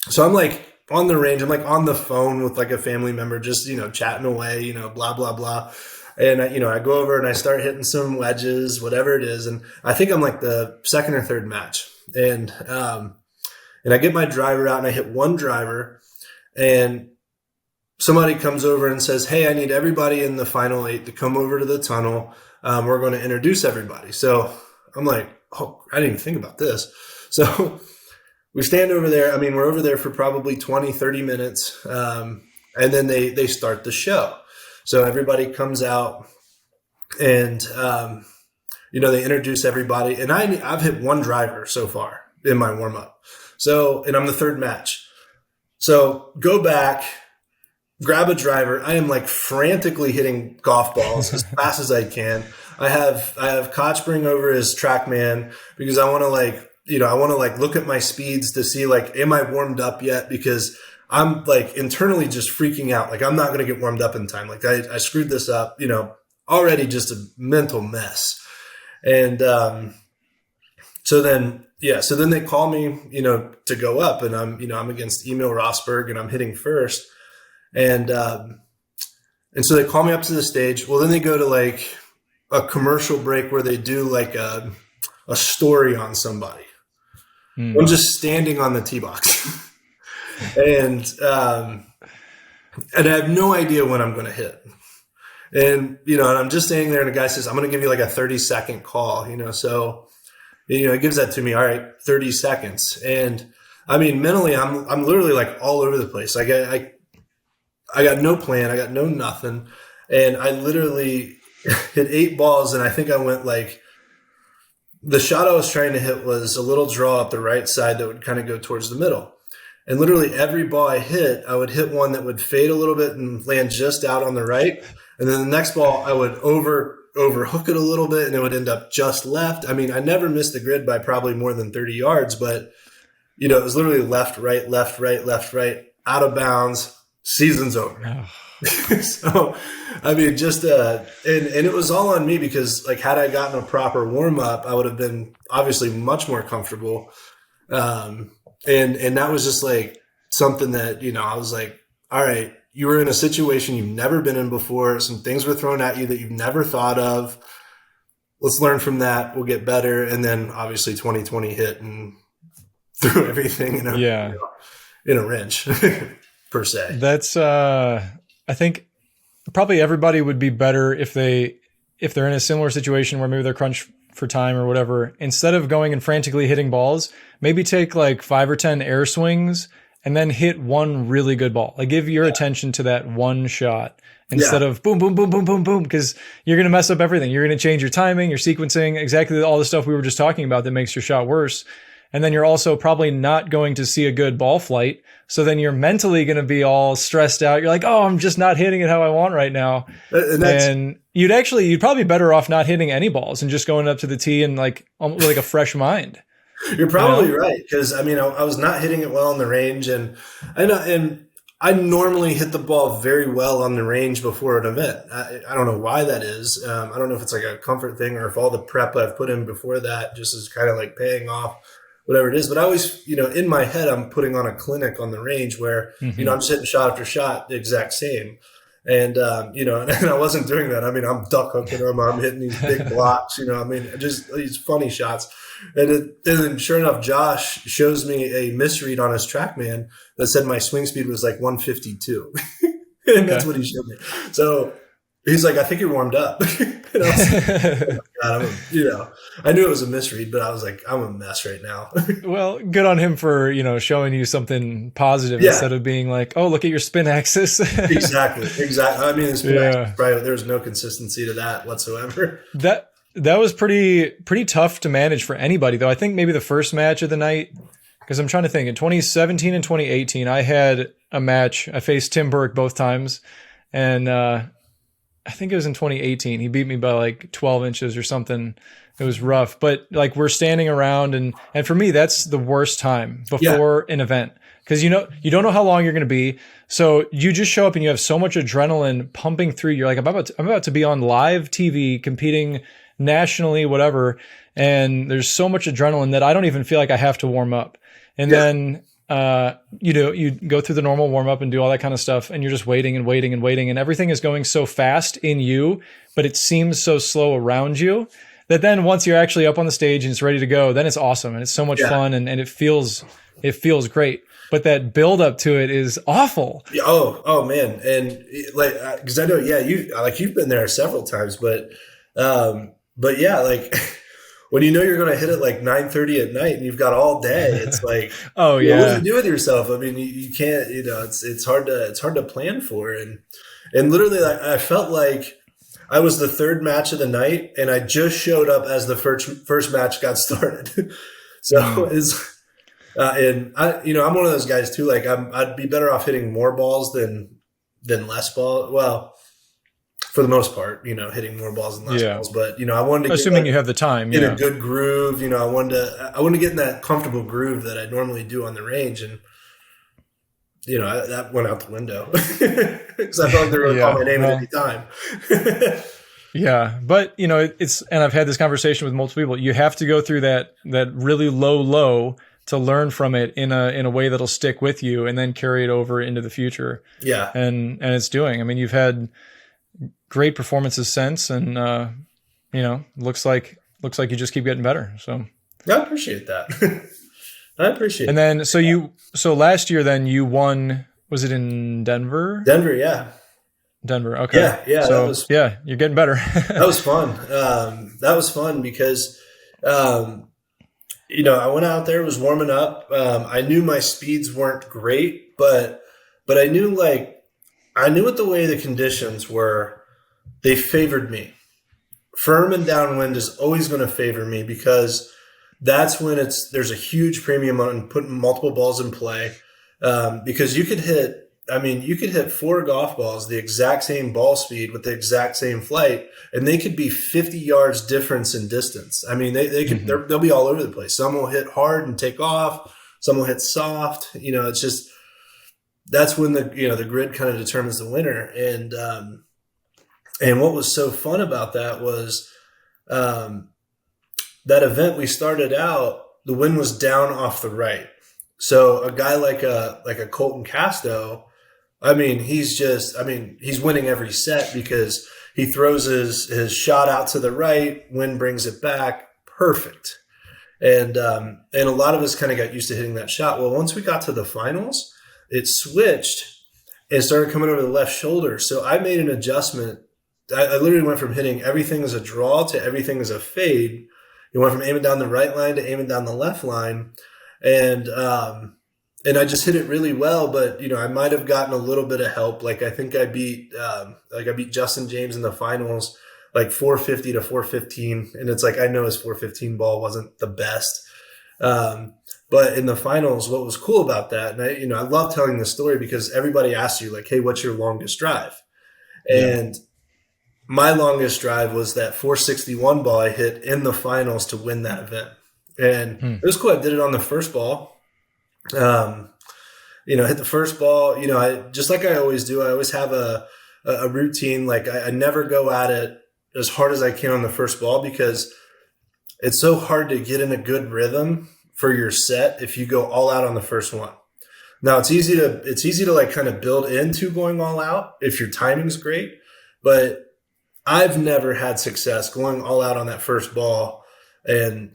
So I'm like on the range. I'm like on the phone with like a family member, just, chatting away, blah, blah, blah. And, I go over and I start hitting some wedges, whatever it is. And I think I'm like the second or third match. And I get my driver out and I hit one driver, and somebody comes over and says, hey, I need everybody in the final 8 to come over to the tunnel. We're going to introduce everybody. So I'm like, oh, I didn't even think about this. So we stand over there. I mean, we're over there for probably 20, 30 minutes. And then they start the show. So everybody comes out and, they introduce everybody. And I've hit one driver so far in my warm up. So, and I'm the third match. So go back, grab a driver. I am like frantically hitting golf balls as fast as I can. I have Koch bring over his TrackMan because I want to look at my speeds to see like, am I warmed up yet? Because I'm like internally just freaking out. Like I'm not going to get warmed up in time. Like I screwed this up, already just a mental mess. And, so then they call me, to go up, and I'm against Emil Rosberg and I'm hitting first. And so they call me up to the stage. Well, then they go to like a commercial break where they do like a story on somebody. I'm just standing on the tee box. And I have no idea when I'm going to hit. And, and I'm just standing there and the guy says, I'm going to give you like a 30-second call, so, it gives that to me. All right, 30 seconds. And I mean, mentally, I'm literally like all over the place. Like I got no plan. I got no nothing. And I literally hit 8 balls. And I think I went like, the shot I was trying to hit was a little draw up the right side that would kind of go towards the middle. And literally every ball I hit, I would hit one that would fade a little bit and land just out on the right. And then the next ball, I would overhook it a little bit and it would end up just left. I mean, I never missed the grid by probably more than 30 yards, but, it was literally left, right, out of bounds, season's over. So, I mean, just, and it was all on me because like, had I gotten a proper warm up, I would have been obviously much more comfortable. And that was just like something that, I was like, all right, you were in a situation you've never been in before. Some things were thrown at you that you've never thought of. Let's learn from that. We'll get better. And then obviously 2020 hit and threw everything in a wrench per se. That's, I think probably everybody would be better if they're in a similar situation where maybe they're crunched for time or whatever. Instead of going and frantically hitting balls, maybe take like 5 or 10 air swings and then hit one really good ball. Like give your attention to that one shot instead of boom, boom, boom, boom, boom, boom, because you're going to mess up everything. You're going to change your timing, your sequencing, exactly all the stuff we were just talking about that makes your shot worse. And then you're also probably not going to see a good ball flight. So then you're mentally going to be all stressed out. You're like, oh, I'm just not hitting it how I want right now. And you'd probably be better off not hitting any balls and just going up to the tee and like a fresh mind. You're probably right. Because I mean, I was not hitting it well on the range, and I normally hit the ball very well on the range before an event. I don't know why that is. I don't know if it's like a comfort thing or if all the prep I've put in before that just is kind of like paying off, whatever it is. But I always, in my head, I'm putting on a clinic on the range where, I'm just hitting shot after shot the exact same. And, and I wasn't doing that. I mean, I'm duck hooking them. I'm hitting these big blocks, just these funny shots. And then sure enough, Josh shows me a misread on his TrackMan that said my swing speed was like 152. And that's what he showed me. So he's like, I think you're warmed up. And I was like, oh my God, I knew it was a misread, but I was like, I'm a mess right now. Well, good on him for, showing you something positive instead of being like, oh, look at your spin axis. Exactly. I mean, the spin axis, right, there's no consistency to that whatsoever. That was pretty tough to manage for anybody, though. I think maybe the first match of the night, because I'm trying to think, in 2017 and 2018, I had a match. I faced Tim Burke both times, and I think it was in 2018. He beat me by like 12 inches or something. It was rough, but like we're standing around, and for me, that's the worst time before an event, because you don't know how long you're going to be. So you just show up and you have so much adrenaline pumping through. You're like, I'm about to be on live TV competing nationally, whatever. And there's so much adrenaline that I don't even feel like I have to warm up. And then you go through the normal warm up and do all that kind of stuff, and you're just waiting and waiting and waiting, and everything is going so fast in you, but it seems so slow around you that then once you're actually up on the stage and it's ready to go, then it's awesome and it's so much fun and it feels great. But that build up to it is awful. Oh man. And like, cause I know, you've been there several times, but yeah, like when you know you're going to hit it like 9:30 at night and you've got all day, it's like, oh yeah, what do you do with yourself? I mean, you can't, it's hard to plan for. And literally like, I felt like I was the third match of the night and I just showed up as the first match got started. So and I'm one of those guys too. Like I'd be better off hitting more balls than less ball. Well, for the most part, hitting more balls than less balls. But I wanted to assuming you have the time, get a good groove. I wanted to get in that comfortable groove that I normally do on the range, and that went out the window because I felt like they were going to call my name at any time. Yeah, but it's, and I've had this conversation with multiple people. You have to go through that really low to learn from it in a way that'll stick with you, and then carry it over into the future. Yeah, and it's doing. I mean, you've had great performances since, and looks like you just keep getting better. So I appreciate that. I appreciate it. And then so last year then you won, was it in Denver? Denver, yeah. Denver, okay. Yeah. So you're getting better. That was fun. That was fun because I went out there, was warming up. I knew my speeds weren't great, but I knew what the way the conditions were, they favored me. Firm and downwind is always going to favor me because that's when there's a huge premium on putting multiple balls in play. Because you could hit 4 golf balls, the exact same ball speed with the exact same flight, and they could be 50 yards difference in distance. I mean, they could, they'll be all over the place. Some will hit hard and take off. Some will hit soft. It's just, that's when the grid kind of determines the winner. And what was so fun about that was, that event we started out, the wind was down off the right. So a guy like a Colton Casto, he's winning every set because he throws his shot out to the right, wind brings it back, perfect. And a lot of us kind of got used to hitting that shot. Well, once we got to the finals, it switched and started coming over the left shoulder. So I made an adjustment. I literally went from hitting everything as a draw to everything as a fade. It went from aiming down the right line to aiming down the left line. And I just hit it really well, but I might have gotten a little bit of help. Like I think I beat Justin James in the finals, like 450 to 415. And it's like, I know his 415 ball wasn't the best. But in the finals, what was cool about that, and I love telling this story because everybody asks you like, hey, what's your longest drive? And my longest drive was that 461 ball I hit in the finals to win that event. And it was cool. I did it on the first ball. Hit the first ball, just like I always do, I always have a routine. Like I never go at it as hard as I can on the first ball because it's so hard to get in a good rhythm for your set if you go all out on the first one. Now it's easy to like kind of build into going all out if your timing's great, but I've never had success going all out on that first ball and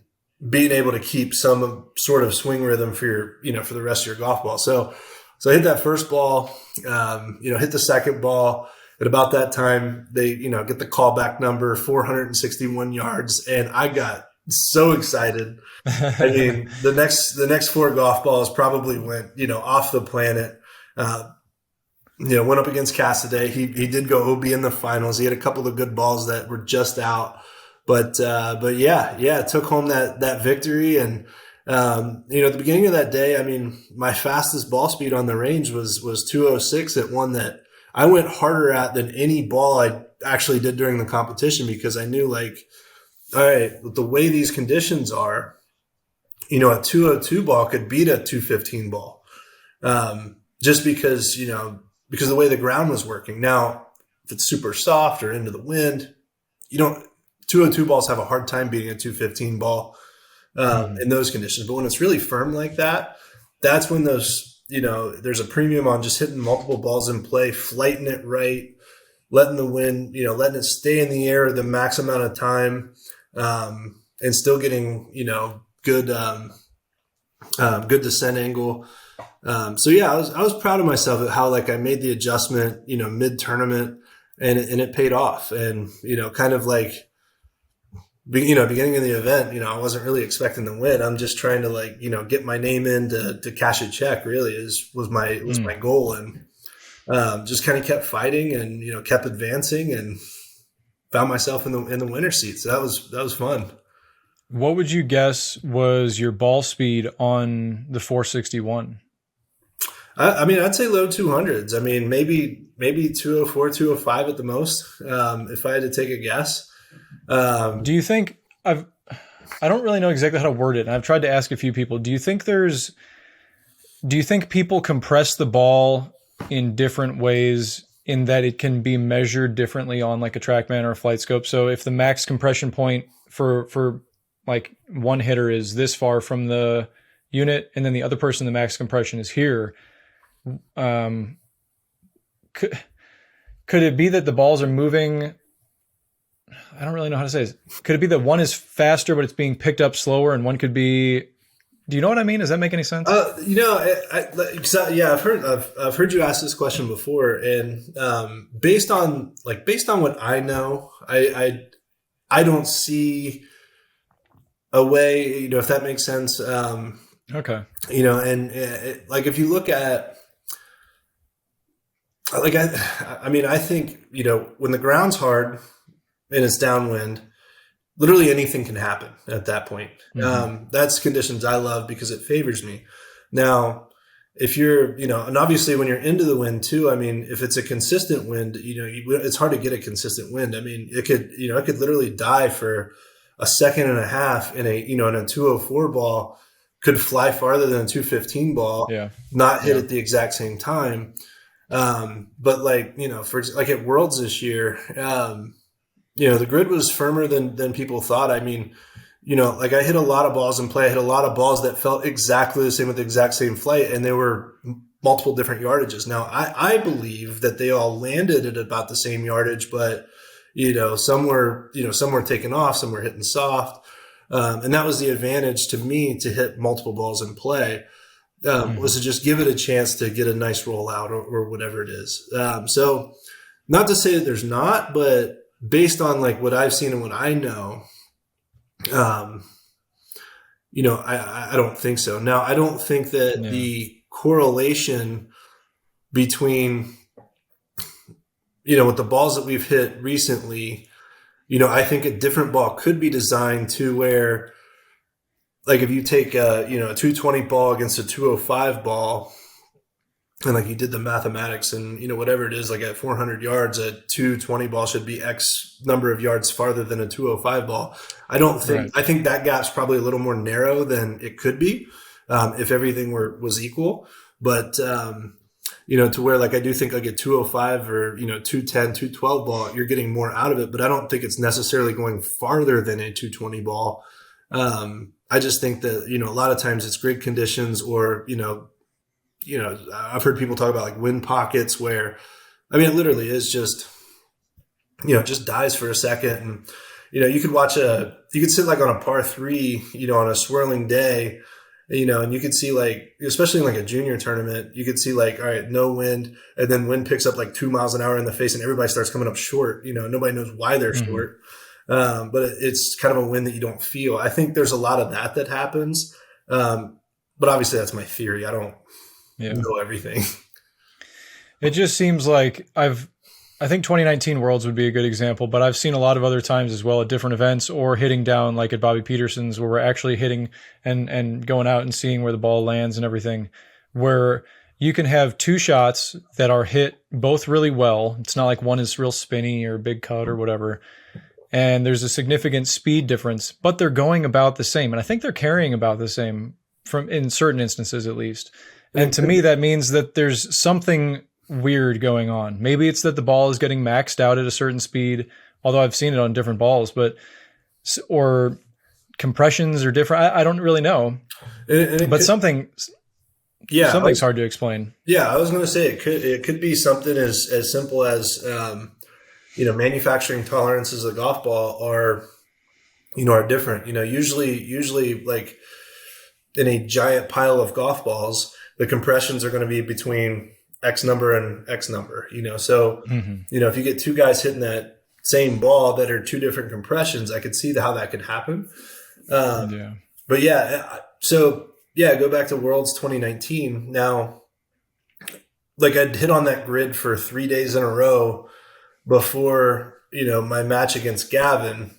being able to keep some sort of swing rhythm for for the rest of your golf ball. So I hit that first ball, hit the second ball. At about that time, they, get the callback number, 461 yards. And I got so excited. I mean, the next 4 golf balls probably went, off the planet. Went up against Cassidy. He did go OB in the finals. He had a couple of good balls that were just out. But took home that victory. And, at the beginning of that day, I mean, my fastest ball speed on the range was 206 at one that I went harder at than any ball I actually did during the competition because I knew like, all right, with the way these conditions are, a 202 ball could beat a 215 ball. Just because of the way the ground was working. Now, if it's super soft or into the wind, 202 balls have a hard time beating a 215 ball in those conditions. But when it's really firm like that, that's when those, there's a premium on just hitting multiple balls in play, flighting it right, letting the wind, letting it stay in the air the max amount of time, and still getting, good, good descent angle. So yeah, I was proud of myself at how like I made the adjustment, mid tournament, and it paid off. And kind of like, beginning of the event, I wasn't really expecting to win. I'm just trying to like, get my name in to cash a check. Really was my goal, and just kind of kept fighting and kept advancing and found myself in the winner's seat. So that was fun. What would you guess was your ball speed on the 461? I mean, I'd say low 200s. I mean, maybe 204, 205 at the most, if I had to take a guess. Do you think I don't really know exactly how to word it, and I've tried to ask a few people. Do you think people compress the ball in different ways in that it can be measured differently on like a TrackMan or a flight scope? So if the max compression point for like one hitter is this far from the unit, and then the other person, the max compression is here, could it be that the balls are moving? I don't really know how to say this. Could it be that one is faster, but it's being picked up slower, and one could be? Do you know what I mean? Does that make any sense? I've heard you ask this question before, and based on what I know, I don't see a way, if that makes sense. Okay. Like if you look at, like I think when the ground's hard and it's downwind, literally anything can happen at that point. Mm-hmm. That's conditions I love because it favors me. Now, if you're, and obviously when you're into the wind too, I mean, if it's a consistent wind, it's hard to get a consistent wind. I mean, it could literally die for a second and a half in a 204 ball, could fly farther than a 215 ball, not hit at the exact same time. But like, for like at Worlds this year, the grid was firmer than people thought. I mean, like I hit a lot of balls in play. I hit a lot of balls that felt exactly the same with the exact same flight, and they were multiple different yardages. Now, I believe that they all landed at about the same yardage, but some were taking off, some were hitting soft, and that was the advantage to me to hit multiple balls in play. Was to just give it a chance to get a nice rollout or whatever it is. So, not to say that there's not, but based on like what I've seen and what I know, I don't think so. Now, I don't think that the correlation between, with the balls that we've hit recently, I think a different ball could be designed to where, like if you take a 220 ball against a 205 ball, and like you did the mathematics and, whatever it is, like at 400 yards, a 220 ball should be X number of yards farther than a 205 ball. I think that gap's probably a little more narrow than it could be if everything was equal. But, to where like I do think like a 205 or, 210, 212 ball, you're getting more out of it. But I don't think it's necessarily going farther than a 220 ball. I just think that, a lot of times it's grid conditions or, I've heard people talk about like wind pockets where, I mean, it literally is just, just dies for a second. And, you could sit like on a par 3, on a swirling day, and you could see like, especially in like a junior tournament, you could see like, all right, no wind. And then wind picks up like 2 miles an hour in the face and everybody starts coming up short. Nobody knows why they're short. But it's kind of a wind that you don't feel. I think there's a lot of that happens. But obviously that's my theory. I don't know everything. It just seems like I think 2019 Worlds would be a good example, but I've seen a lot of other times as well at different events or hitting down like at Bobby Peterson's where we're actually hitting and going out and seeing where the ball lands and everything, where you can have two shots that are hit both really well. It's not like one is real spinny or big cut or whatever. And there's a significant speed difference, but they're going about the same. And I think they're carrying about the same in certain instances, at least. And to me, that means that there's something weird going on. Maybe it's that the ball is getting maxed out at a certain speed, although I've seen it on different balls, or compressions are different. I don't really know, but something Yeah. Something's hard to explain. Yeah. I was going to say it could be something as simple as, manufacturing tolerances of the golf ball are different. Usually like in a giant pile of golf balls, the compressions are going to be between X number and X number, so, if you get two guys hitting that same ball that are two different compressions, I could see how that could happen. But go back to Worlds 2019. Now, like I'd hit on that grid for 3 days in a row before, my match against Gavin.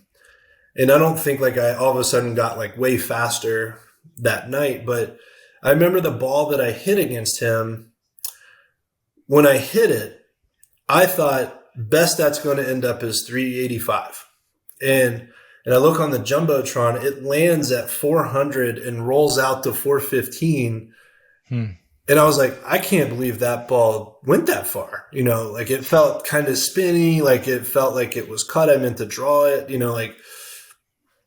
And I don't think like I all of a sudden got like way faster that night, but I remember the ball that I hit against him. When I hit it, I thought best that's going to end up is 385. And I look on the Jumbotron, it lands at 400 and rolls out to 415. And I was like, I can't believe that ball went that far. Like it felt kind of spinny, like it felt like it was cut. I meant to draw it, like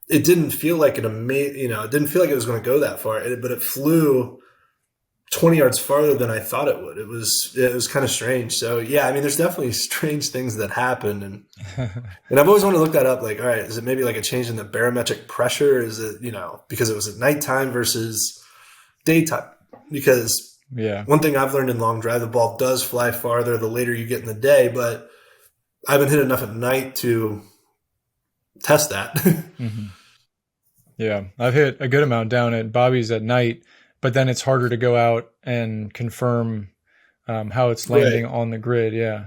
it didn't feel like it didn't feel like it was going to go that far, but it flew 20 yards farther than I thought it would. It was kind of strange. So yeah, I mean, there's definitely strange things that happen. And I've always wanted to look that up. Like, all right, is it maybe like a change in the barometric pressure? Is it, because it was at nighttime versus daytime? Because one thing I've learned in long drive, the ball does fly farther the later you get in the day, but I haven't hit enough at night to test that. Yeah. I've hit a good amount down at Bobby's at night, but then it's harder to go out and confirm how it's landing on the grid. Yeah.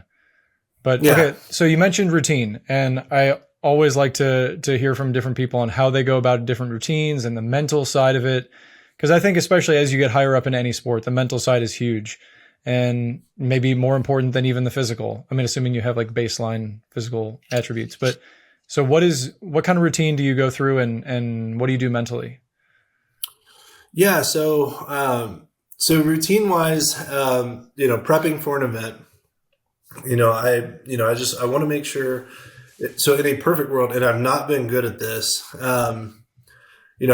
But okay, so you mentioned routine, and I always like to hear from different people on how they go about different routines and the mental side of it. Because I think especially as you get higher up in any sport, the mental side is huge and maybe more important than even the physical. I mean, assuming you have like baseline physical attributes. But so what kind of routine do you go through and what do you do mentally? Yeah. So routine wise, prepping for an event, I want to make sure. So in a perfect world, and I've not been good at this, I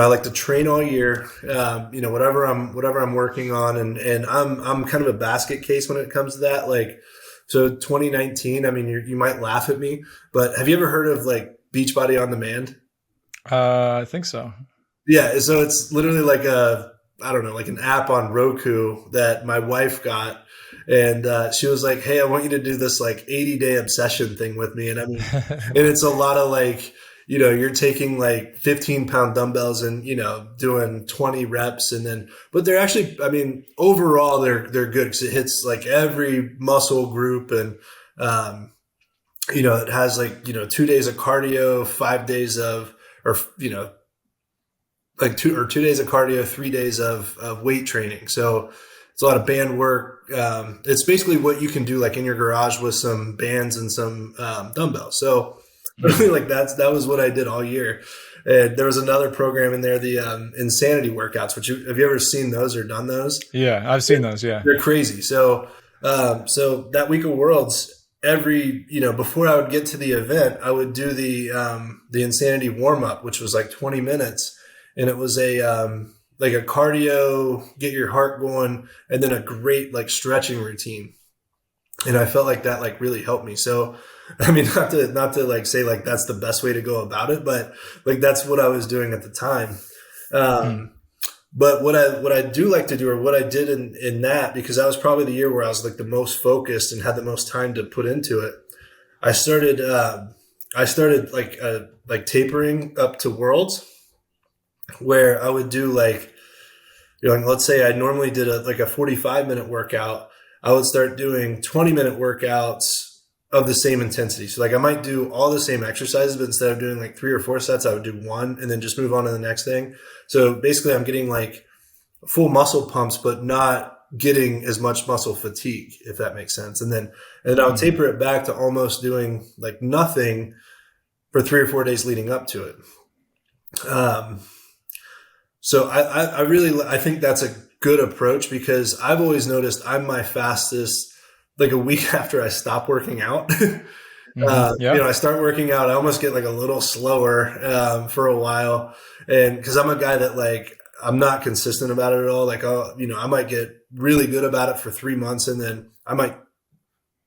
like to train all year, whatever I'm working on. And I'm kind of a basket case when it comes to that. Like, so 2019, I mean, you might laugh at me, but have you ever heard of like Beachbody on Demand? I think so. Yeah. So it's literally like like an app on Roku that my wife got. And she was like, hey, I want you to do this like 80-day obsession thing with me. And I mean, and it's a lot of like, you're taking like 15-pound dumbbells and, doing 20 reps. And then, but they're actually, I mean, overall, they're good because it hits like every muscle group. And, it has like, 2 days of cardio, 5 days of, like 2 days of cardio, 3 days of weight training. So it's a lot of band work. It's basically what you can do like in your garage with some bands and some dumbbells. So really, like that was what I did all year. And there was another program in there, the insanity workouts. Have you ever seen those or done those? Yeah, I've seen those. Yeah, they're crazy. So that week of Worlds, before I would get to the event, I would do the insanity warm up, which was like 20 minutes, and it was like a cardio, get your heart going, and then a great like stretching routine. And I felt like that like really helped me. So, I mean, not to like say like that's the best way to go about it, but like that's what I was doing at the time. But what I do like to do, or what I did in that, because that was probably the year where I was like the most focused and had the most time to put into it. I started like tapering up to Worlds, where I would do like, let's say I normally did a 45-minute workout. I would start doing 20-minute workouts of the same intensity. So like I might do all the same exercises, but instead of doing like 3 or 4 sets, I would do 1 and then just move on to the next thing. So basically I'm getting like full muscle pumps, but not getting as much muscle fatigue, if that makes sense. And then I'll taper it back to almost doing like nothing for 3 or 4 days leading up to it. So I think that's a good approach, because I've always noticed I'm my fastest like a week after I stop working out. I start working out, I almost get like a little slower for a while. And because I'm a guy that like, I'm not consistent about it at all. Like, I might get really good about it for 3 months, and then I might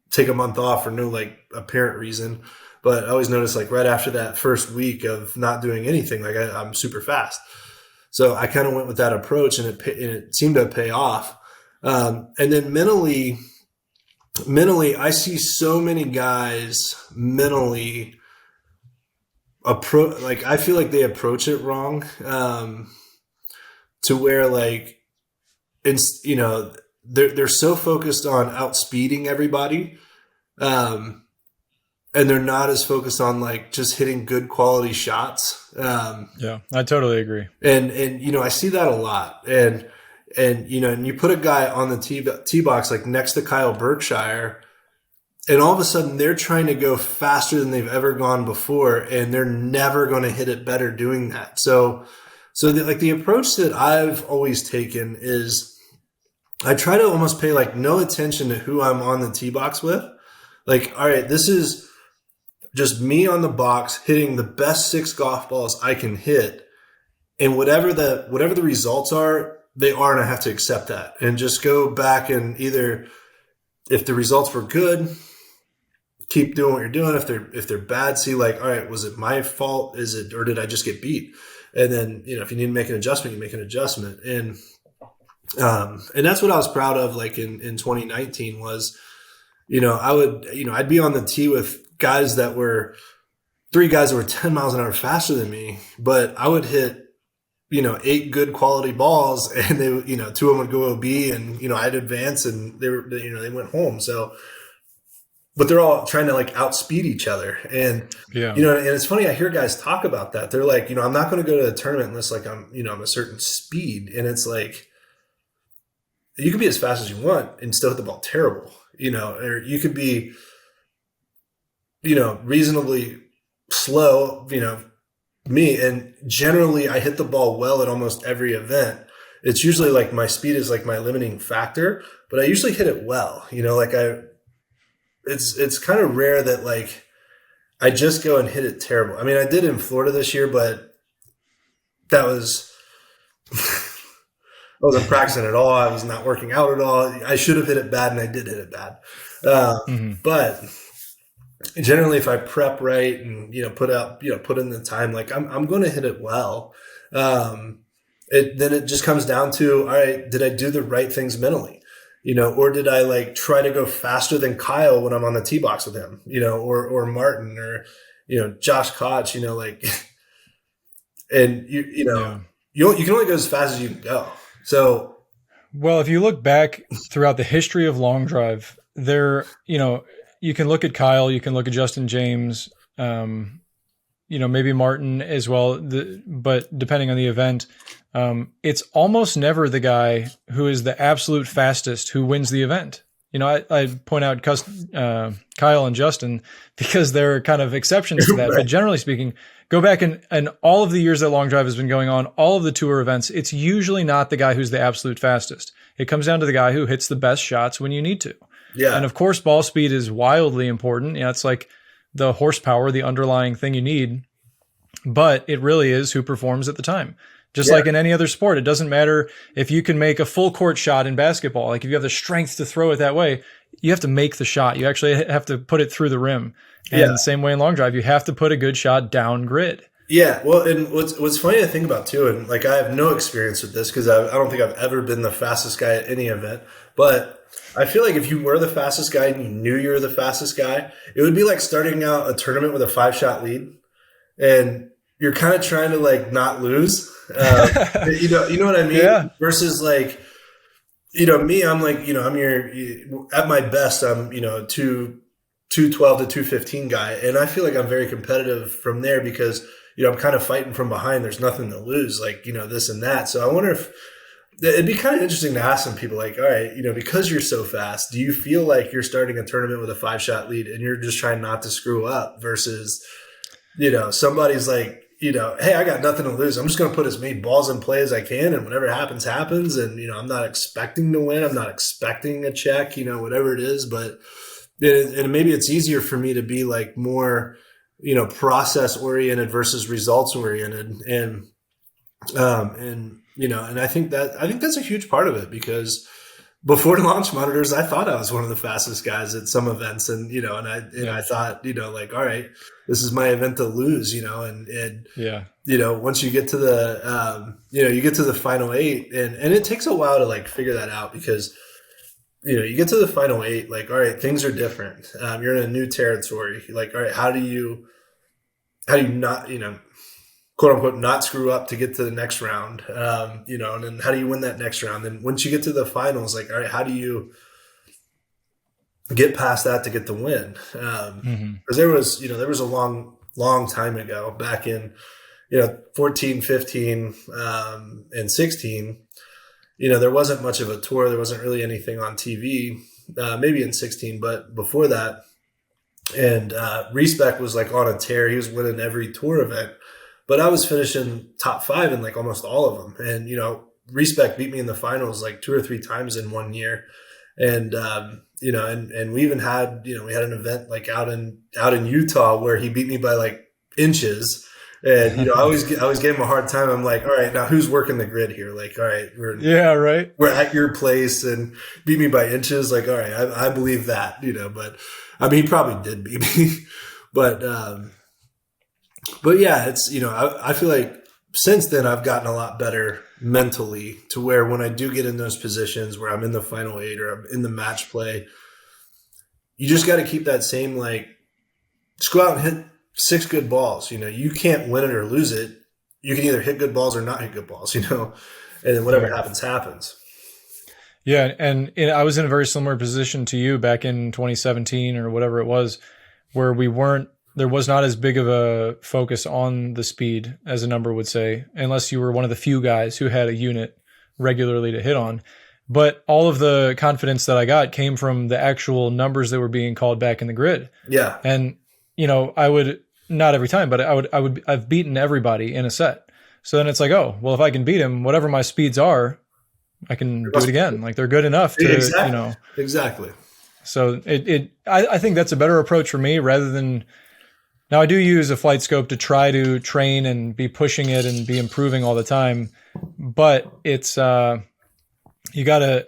take a month off for no like apparent reason. But I always notice like right after that first week of not doing anything, like I'm super fast. So I kind of went with that approach, and it seemed to pay off. And then mentally, I see so many guys mentally like I feel like they approach it wrong, to where like they're so focused on outspeeding everybody, and they're not as focused on like just hitting good quality shots. Yeah, I totally agree. And I see that a lot. And you put a guy on the tee box like next to Kyle Berkshire, and all of a sudden they're trying to go faster than they've ever gone before, and they're never going to hit it better doing that. So the approach that I've always taken is I try to almost pay like no attention to who I'm on the tee box with. Like, all right, this is just me on the box hitting the best 6 golf balls I can hit, and whatever the results are, they are, and I have to accept that and just go back and either, if the results were good, keep doing what you're doing. If they're bad, see like, all right, was it my fault? Or did I just get beat? And then, if you need to make an adjustment, you make an adjustment. And that's what I was proud of. Like in 2019 was, I'd be on the tee with guys that were 3 guys that were 10 miles an hour faster than me, but I would hit, 8 good quality balls, and they, 2 of them would go OB, and, I'd advance, and they went home. So, but they're all trying to like outspeed each other. And, yeah, and it's funny. I hear guys talk about that. They're like, I'm not going to go to a tournament unless like I'm a certain speed. And it's like, you can be as fast as you want and still hit the ball terrible, or you could be, reasonably slow, me. And generally I hit the ball well at almost every event. It's usually like my speed is like my limiting factor, but I usually hit it well, it's kind of rare that like I just go and hit it terrible. I mean, I did in Florida this year, but that was, I wasn't practicing at all. I was not working out at all. I should have hit it bad, and I did hit it bad. But generally, if I prep right and put in the time, like I'm going to hit it well. Then it just comes down to, all right, did I do the right things mentally? Or did I like try to go faster than Kyle when I'm on the tee box with him? Or Martin, or Josh Koch. Like, and you can only go as fast as you can go. So, well, if you look back throughout the history of long drive, there, you can look at Kyle, you can look at Justin James, maybe Martin as well. But depending on the event, it's almost never the guy who is the absolute fastest who wins the event. I point out Kyle and Justin because they're kind of exceptions to that. Right. But generally speaking, go back and all of the years that long drive has been going on, all of the tour events, it's usually not the guy who's the absolute fastest. It comes down to the guy who hits the best shots when you need to. Yeah. And of course, ball speed is wildly important. It's like the horsepower, the underlying thing you need, but it really is who performs at the time. Just like in any other sport, it doesn't matter if you can make a full court shot in basketball. Like if you have the strength to throw it that way, you have to make the shot. You actually have to put it through the rim. And the same way in long drive, you have to put a good shot down grid. Yeah. Well, and what's funny to think about too, and like I have no experience with this because I don't think I've ever been the fastest guy at any event, but I feel like if you were the fastest guy and you knew you were the fastest guy, it would be like starting out a tournament with a 5-shot lead, and you're kind of trying to like not lose. You know what I mean? Yeah. Versus like, me, I'm like, at my best, I'm, 212 to 215 guy. And I feel like I'm very competitive from there because, I'm kind of fighting from behind. There's nothing to lose, like, this and that. So I wonder if it'd be kind of interesting to ask some people like, all right, because you're so fast, do you feel like you're starting a tournament with a 5-shot lead and you're just trying not to screw up versus, somebody's like, hey, I got nothing to lose. I'm just going to put as many balls in play as I can, and whatever happens, happens. And, I'm not expecting to win. I'm not expecting a check, whatever it is. But and maybe it's easier for me to be like more, process oriented versus results oriented. And And I think that's a huge part of it, because before launch monitors, I thought I was one of the fastest guys at some events, and I thought, like, all right, this is my event to lose, and Yeah. once you get to the, you get to the final 8, and it takes a while to like figure that out, because, you get to the final 8, like, all right, things are different. You're in a new territory. Like, all right, how do you not, quote unquote, not screw up to get to the next round? And then how do you win that next round? Then once you get to the finals, like, all right, how do you get past that to get the win? Because there was a long time ago, back in, 14, 15, and 16, there wasn't much of a tour. There wasn't really anything on TV, maybe in 16, but before that. And Respec was like on a tear. He was winning every tour event, but I was finishing top 5 in like almost all of them. And, Respec beat me in the finals like 2 or 3 times in one year. And, and we even had, we had an event like out in Utah where he beat me by like inches. And, I always gave him a hard time. I'm like, all right, now who's working the grid here? Like, all right, we're at your place and beat me by inches. Like, all right, I believe that, but I mean, he probably did beat me, but yeah, it's, I feel like since then I've gotten a lot better mentally, to where when I do get in those positions where I'm in the final 8 or I'm in the match play, you just got to keep that same, like, just go out and hit 6 good balls. You can't win it or lose it. You can either hit good balls or not hit good balls, and then whatever happens. Yeah. And I was in a very similar position to you back in 2017 or whatever it was, where there was not as big of a focus on the speed as a number would say, unless you were one of the few guys who had a unit regularly to hit on. But all of the confidence that I got came from the actual numbers that were being called back in the grid. Yeah. And, I would, not every time, but I've beaten everybody in a set. So then it's like, oh, well, if I can beat him, whatever my speeds are, I can do it again. Like, they're good enough to, Exactly. So I think that's a better approach for me, rather than, now I do use a flight scope to try to train and be pushing it and be improving all the time. But it's, you gotta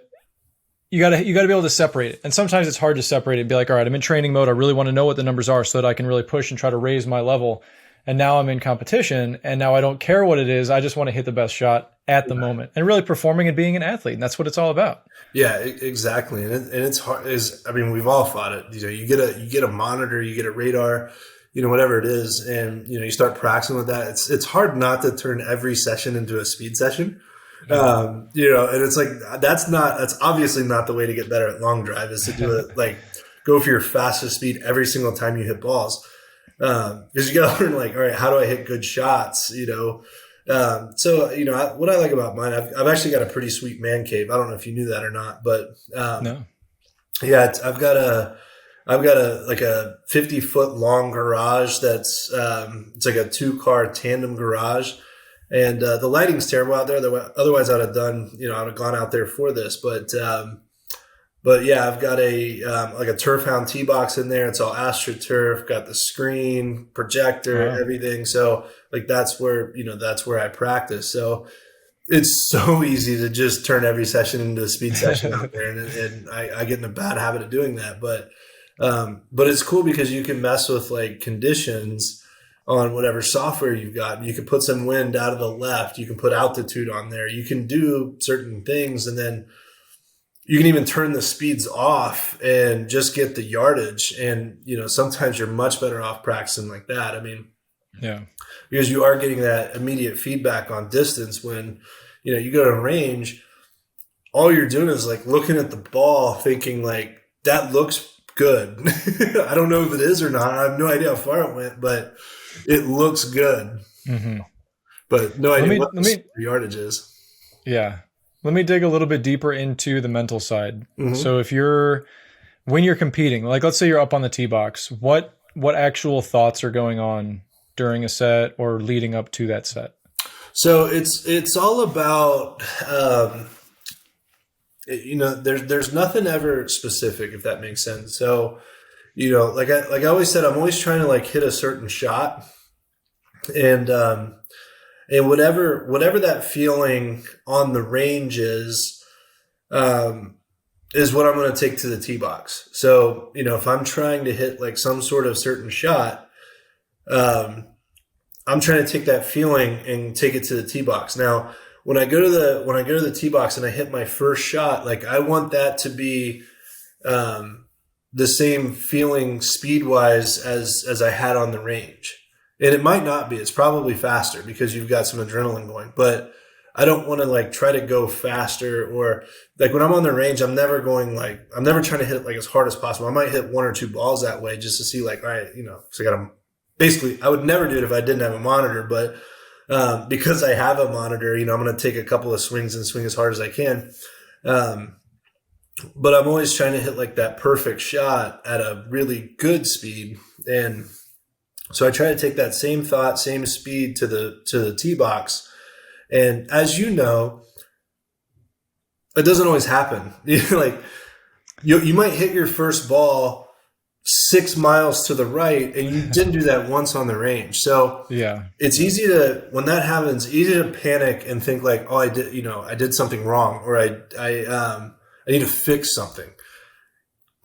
be able to separate it. And sometimes it's hard to separate it and be like, all right, I'm in training mode. I really want to know what the numbers are so that I can really push and try to raise my level. And now I'm in competition, and now I don't care what it is. I just want to hit the best shot at the moment, and really performing and being an athlete. And that's what it's all about. Yeah, exactly. And it's hard. We've all fought it. You get a monitor, you get a radar, whatever it is. And, you start practicing with that. It's hard not to turn every session into a speed session. And it's like, that's obviously not the way to get better at long drive, is to do it, like, go for your fastest speed every single time you hit balls. Because you got to learn, like, all right, how do I hit good shots? What I like about mine, I've actually got a pretty sweet man cave. I don't know if you knew that or not, but, No. Yeah, I've got a like a 50-foot long garage that's it's like a 2-car tandem garage, and the lighting's terrible out there. Otherwise, I'd have gone out there for this. But yeah, I've got like a Turf Hound tee box in there. It's all AstroTurf, got the screen, projector, everything. So like that's where I practice. So it's so easy to just turn every session into a speed session out there, and I get in a bad habit of doing that. But it's cool because you can mess with like conditions on whatever software you've got. You can put some wind out of the left. You can put altitude on there. You can do certain things, and then you can even turn the speeds off and just get the yardage. And, sometimes you're much better off practicing like that. I mean, yeah, because you are getting that immediate feedback on distance. When, you go to range, all you're doing is like looking at the ball thinking like, that looks good. I don't know if it is or not. I have no idea how far it went, but it looks good. Mm-hmm. But no idea what the yardage is. Yeah. Let me dig a little bit deeper into the mental side. Mm-hmm. So when you're competing, like let's say you're up on the tee box, what actual thoughts are going on during a set or leading up to that set? So it's all about, there's nothing ever specific, if that makes sense. So, like I always said, I'm always trying to like hit a certain shot, and And whatever that feeling on the range is what I'm going to take to the tee box. So, if I'm trying to hit like some sort of certain shot, I'm trying to take that feeling and take it to the tee box. Now, when I go to the tee box and I hit my first shot, like I want that to be the same feeling speed wise as I had on the range. And it might not be. It's probably faster because you've got some adrenaline going, but I don't want to like try to go faster, or like when I'm on the range, I'm never trying to hit it like as hard as possible. I might hit one or two balls that way just to see like, all right, so I got to basically, I would never do it if I didn't have a monitor, but because I have a monitor, I'm going to take a couple of swings and swing as hard as I can. But I'm always trying to hit like that perfect shot at a really good speed. And so I try to take that same thought, same speed to the tee box. And as you know, it doesn't always happen. Like you might hit your first ball 6 miles to the right, and you didn't do that once on the range. So yeah, it's easy to, when that happens, easy to panic and think like, oh, I did something wrong, or I need to fix something.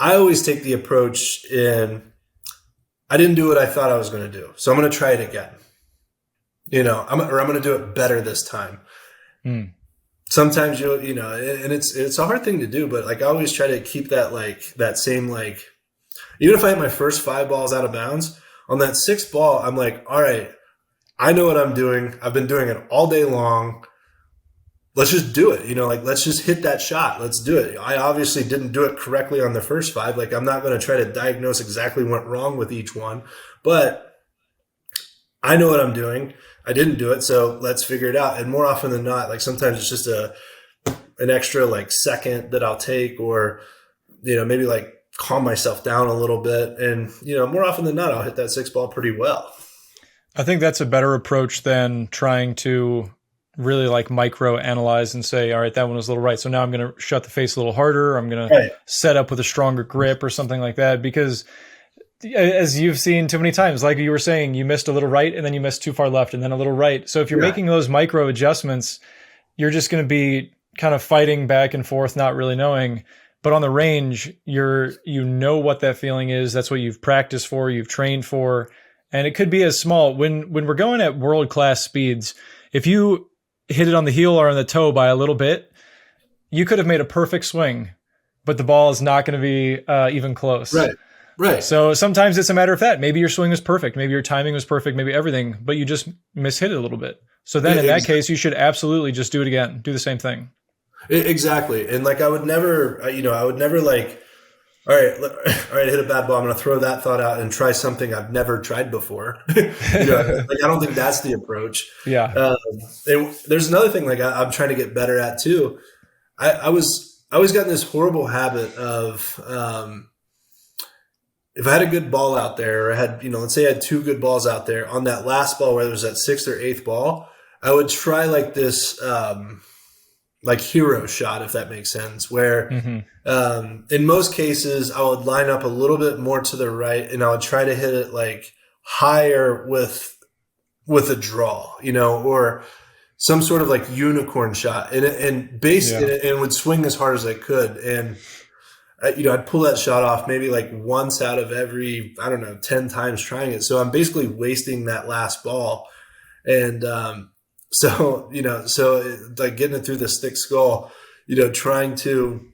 I always take the approach in, I didn't do what I thought I was going to do, so I'm going to try it again. I'm going to do it better this time. Sometimes and it's a hard thing to do, but like I always try to keep that like that same like, even if I hit my first 5 balls out of bounds, on that 6th ball, I'm like, all right, I know what I'm doing. I've been doing it all day long. Let's just do it. Let's just hit that shot. Let's do it. I obviously didn't do it correctly on the first 5. Like I'm not going to try to diagnose exactly what went wrong with each one, but I know what I'm doing. I didn't do it, so let's figure it out. And more often than not, like sometimes it's just an extra like second that I'll take, or maybe like calm myself down a little bit. And more often than not, I'll hit that 6 ball pretty well. I think that's a better approach than trying to really like micro analyze and say, all right, that one was a little right, so now I'm going to shut the face a little harder. I'm going to set up with a stronger grip or something like that, because as you've seen too many times, like you were saying, you missed a little right and then you missed too far left and then a little right. So if you're making those micro adjustments, you're just going to be kind of fighting back and forth, not really knowing. But on the range, you know what that feeling is. That's what you've practiced for, you've trained for. And it could be as small. When we're going at world-class speeds, if you hit it on the heel or on the toe by a little bit, you could have made a perfect swing, but the ball is not going to be even close. Right. So sometimes it's a matter of that. Maybe your swing was perfect. Maybe your timing was perfect. Maybe everything, but you just mishit it a little bit. So then in that case, you should absolutely just do it again. Do the same thing. Exactly. And like, I would never like, all right, hit a bad ball. I'm going to throw that thought out and try something I've never tried before. Like, I don't think that's the approach. Yeah. And there's another thing like I'm trying to get better at too. I always got in this horrible habit of, if I had a good ball out there, or I had, let's say I had 2 good balls out there, on that last ball, whether it was that 6th or 8th ball, I would try like this, like hero shot, if that makes sense, where in most cases I would line up a little bit more to the right and I would try to hit it like higher with a draw, or some sort of like unicorn shot, and would swing as hard as I could. And I'd pull that shot off maybe like once out of every, 10 times trying it. So I'm basically wasting that last ball. And so like getting it through this thick skull, trying to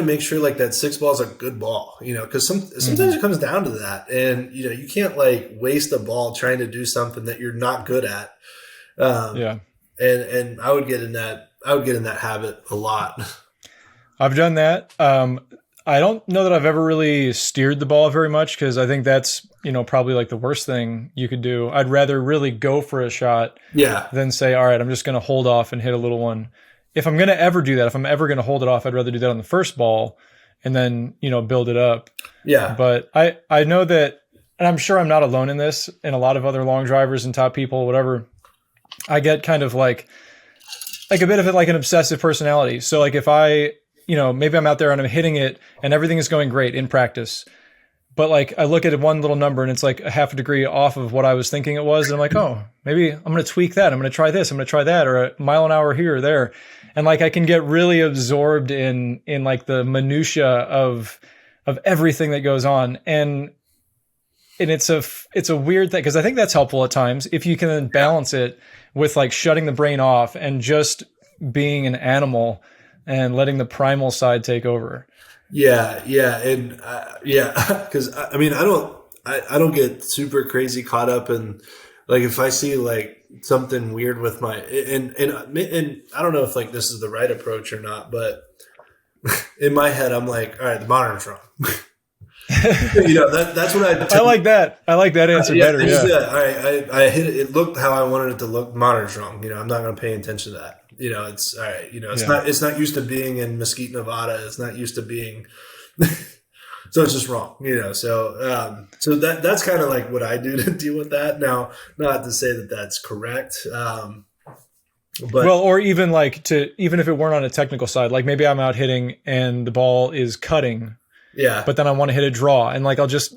make sure like that 6 ball is a good ball, because sometimes it comes down to that. And, you can't like waste a ball trying to do something that you're not good at. And I would get in that habit a lot. I've done that. I don't know that I've ever really steered the ball very much, because I think that's, probably like the worst thing you could do. I'd rather really go for a shot than say, all right, I'm just going to hold off and hit a little one. If I'm going to ever do that, if I'm ever going to hold it off, I'd rather do that on the first ball and then, build it up. Yeah. But I know that, and I'm sure I'm not alone in this, and a lot of other long drivers and top people, whatever, I get kind of like a bit of it like an obsessive personality. So like if maybe I'm out there and I'm hitting it and everything is going great in practice, but like I look at one little number and it's like a half a degree off of what I was thinking it was. And I'm like, oh, maybe I'm going to tweak that. I'm going to try this. I'm going to try that, or a mile an hour here or there. And like I can get really absorbed in like the minutia of everything that goes on. And it's a weird thing, because I think that's helpful at times if you can then balance it with like shutting the brain off and just being an animal and letting the primal side take over. Yeah, yeah, and because I mean, I don't get super crazy caught up in, like, if I see like something weird with my and I don't know if like this is the right approach or not, but in my head I'm like, all right, the monitor's wrong. That's what I like that. I like that answer better. Yeah. All right, I hit it. It looked how I wanted it to look. The monitor's wrong. I'm not going to pay attention to that. It's all right. It's not used to being in Mesquite, Nevada. It's not used to being. So it's just wrong. So that's kind of like what I do to deal with that. Now, not to say that that's correct. But or even like even if it weren't on a technical side, like maybe I'm out hitting and the ball is cutting. Yeah. But then I want to hit a draw, and like I'll just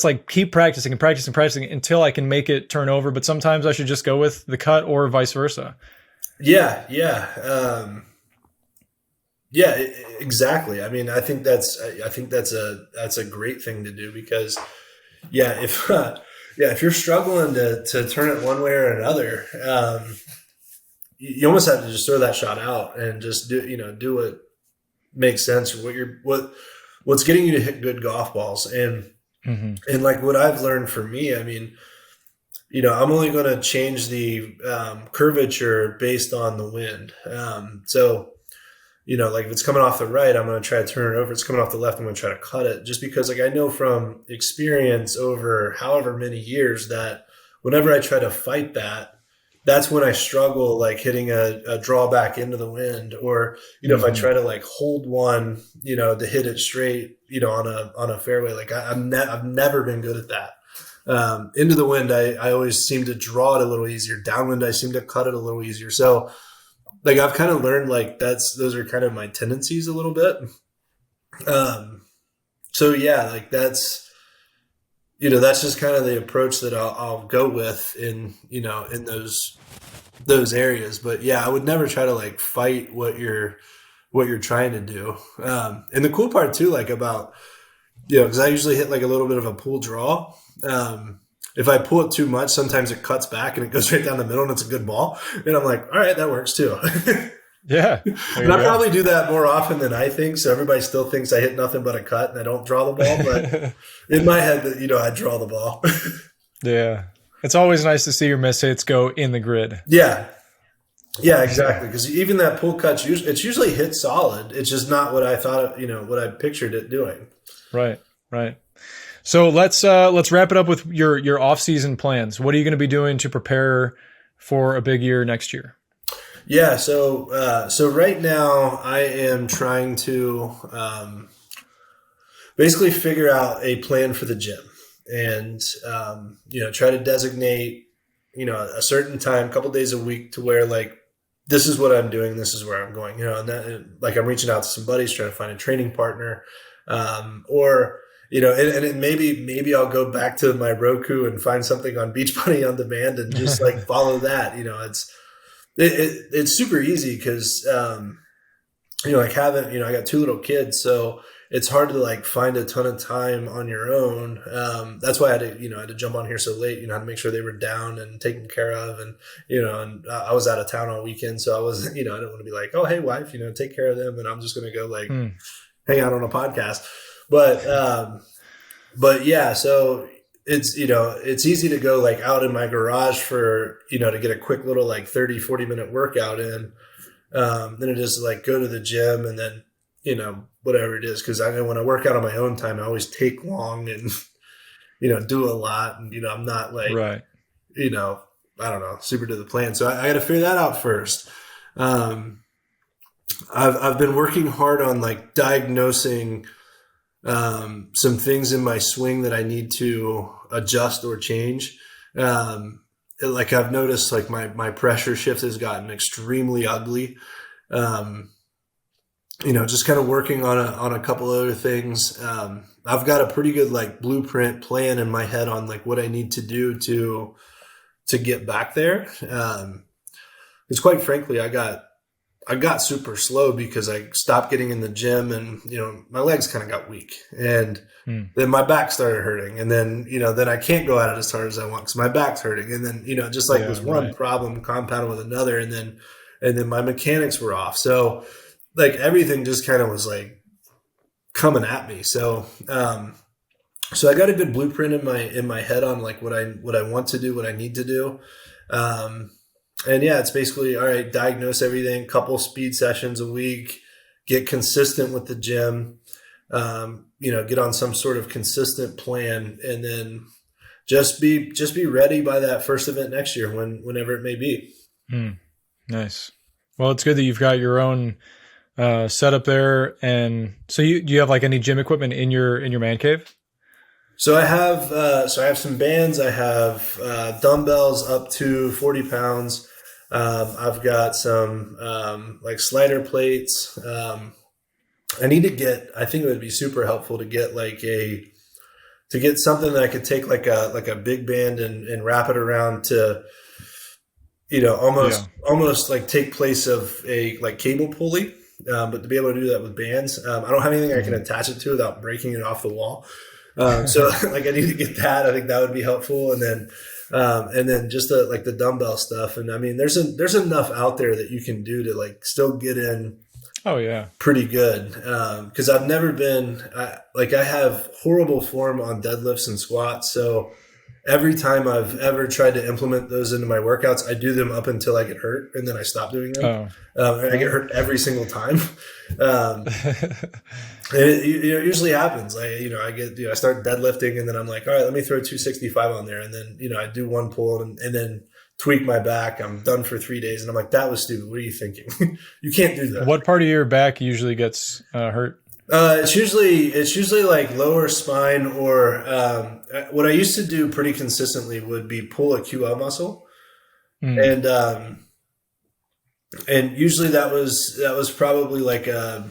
like keep practicing and practicing and practicing until I can make it turn over. But sometimes I should just go with the cut, or vice versa. Yeah. Exactly. I mean, I think that's a great thing to do, because if you're struggling to turn it one way or another, you almost have to just throw that shot out and just do what makes sense, or what's getting you to hit good golf balls. And and like what I've learned for me, I mean, I'm only going to change the curvature based on the wind. So like if it's coming off the right, I'm going to try to turn it over. If it's coming off the left, I'm going to try to cut it, just because like I know from experience over however many years that whenever I try to fight that's when I struggle, like hitting a drawback into the wind, or if I try to like hold one, to hit it straight, on a fairway, like I've never been good at that. Into the wind, I always seem to draw it a little easier. Downwind, I seem to cut it a little easier. So like I've kind of learned like those are kind of my tendencies a little bit. So yeah, like that's just kind of the approach that I'll go with in those areas. But yeah, I would never try to like fight what you're trying to do. And the cool part too, like about, because I usually hit like a little bit of a pull draw. If I pull it too much, sometimes it cuts back and it goes right down the middle and it's a good ball. And I'm like, all right, that works too. Yeah. And I probably do that more often than I think. So everybody still thinks I hit nothing but a cut and I don't draw the ball. But in my head, I draw the ball. Yeah. It's always nice to see your miss hits go in the grid. Yeah. Yeah, exactly. Because even that pull cut, it's usually hit solid. It's just not what I thought, what I pictured it doing. Right. So let's wrap it up with your off-season plans. What are you going to be doing to prepare for a big year next year? Yeah, so right now I am trying to basically figure out a plan for the gym, and try to designate a certain time, a couple days a week, to where like this is what I'm doing, this is where I'm going, and that, like I'm reaching out to some buddies trying to find a training partner, or and maybe I'll go back to my Roku and find something on Beachbody on demand and just like follow that. It's super easy because, like having, I got 2 little kids, so it's hard to like find a ton of time on your own. That's why I had to jump on here so late, to make sure they were down and taken care of. And, and I was out of town all weekend. So I wasn't, I didn't want to be like, oh, hey wife, take care of them. And I'm just going to go like hang out on a podcast. But yeah, so it's easy to go like out in my garage for, to get a quick little like 30-40 minute workout in. Then it is to like go to the gym and then, whatever it is. Cause I know when I work out on my own time, I always take long and, do a lot. And, I'm not like, right. I don't know, super to the plan. So I got to figure that out first. I've been working hard on like diagnosing some things in my swing that I need to adjust or change. Like I've noticed like my pressure shift has gotten extremely ugly. just kind of working on a couple other things. I've got a pretty good like blueprint plan in my head on like what I need to do to get back there. Because quite frankly, I got super slow because I stopped getting in the gym, and my legs kind of got weak, and then my back started hurting, and then then I can't go at it as hard as I want because my back's hurting, and then just like this one problem compounded with another, and then my mechanics were off, so like everything just kind of was like coming at me. So so I got a good blueprint in my head on like what I want to do, what I need to do. And yeah, it's basically, all right, diagnose everything, couple speed sessions a week, get consistent with the gym, get on some sort of consistent plan, and then just be ready by that first event next year, whenever it may be. Nice. Well, it's good that you've got your own setup there. And so do you have like any gym equipment in your man cave? So I have some bands. I have dumbbells up to 40 pounds. I've got some like slider plates. I need to get. I think it would be super helpful to get something that I could take like a big band and wrap it around to, almost like take place of a like cable pulley. But to be able to do that with bands, I don't have anything I can attach it to without breaking it off the wall. So like I need to get that. I think that would be helpful. And then just the dumbbell stuff. And I mean, there's enough out there that you can do to like still get in. Oh yeah. Pretty good. Cause I've never been, I have horrible form on deadlifts and squats. So every time I've ever tried to implement those into my workouts, I do them up until I get hurt, and then I stop doing them. I get hurt every single time. It usually happens. I start deadlifting, and then I'm like, all right, let me throw 265 on there, and then I do one pull, and then tweak my back. I'm done for 3 days, and I'm like, that was stupid. What are you thinking? You can't do that. What part of your back usually gets hurt? It's usually like lower spine, or what I used to do pretty consistently would be pull a QL muscle, and usually that was probably like a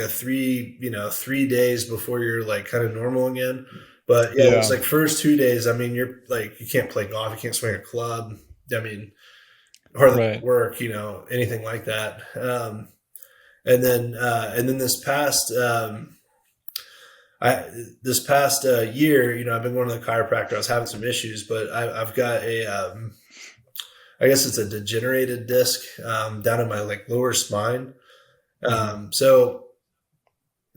3 days before you're like kind of normal again. But yeah, it was like first 2 days. I mean, you're like, you can't play golf, you can't swing a club. I mean, hardly work, anything like that. And then this past year, I've been going to the chiropractor. I was having some issues, but I've got I guess it's a degenerated disc down in my like lower spine. So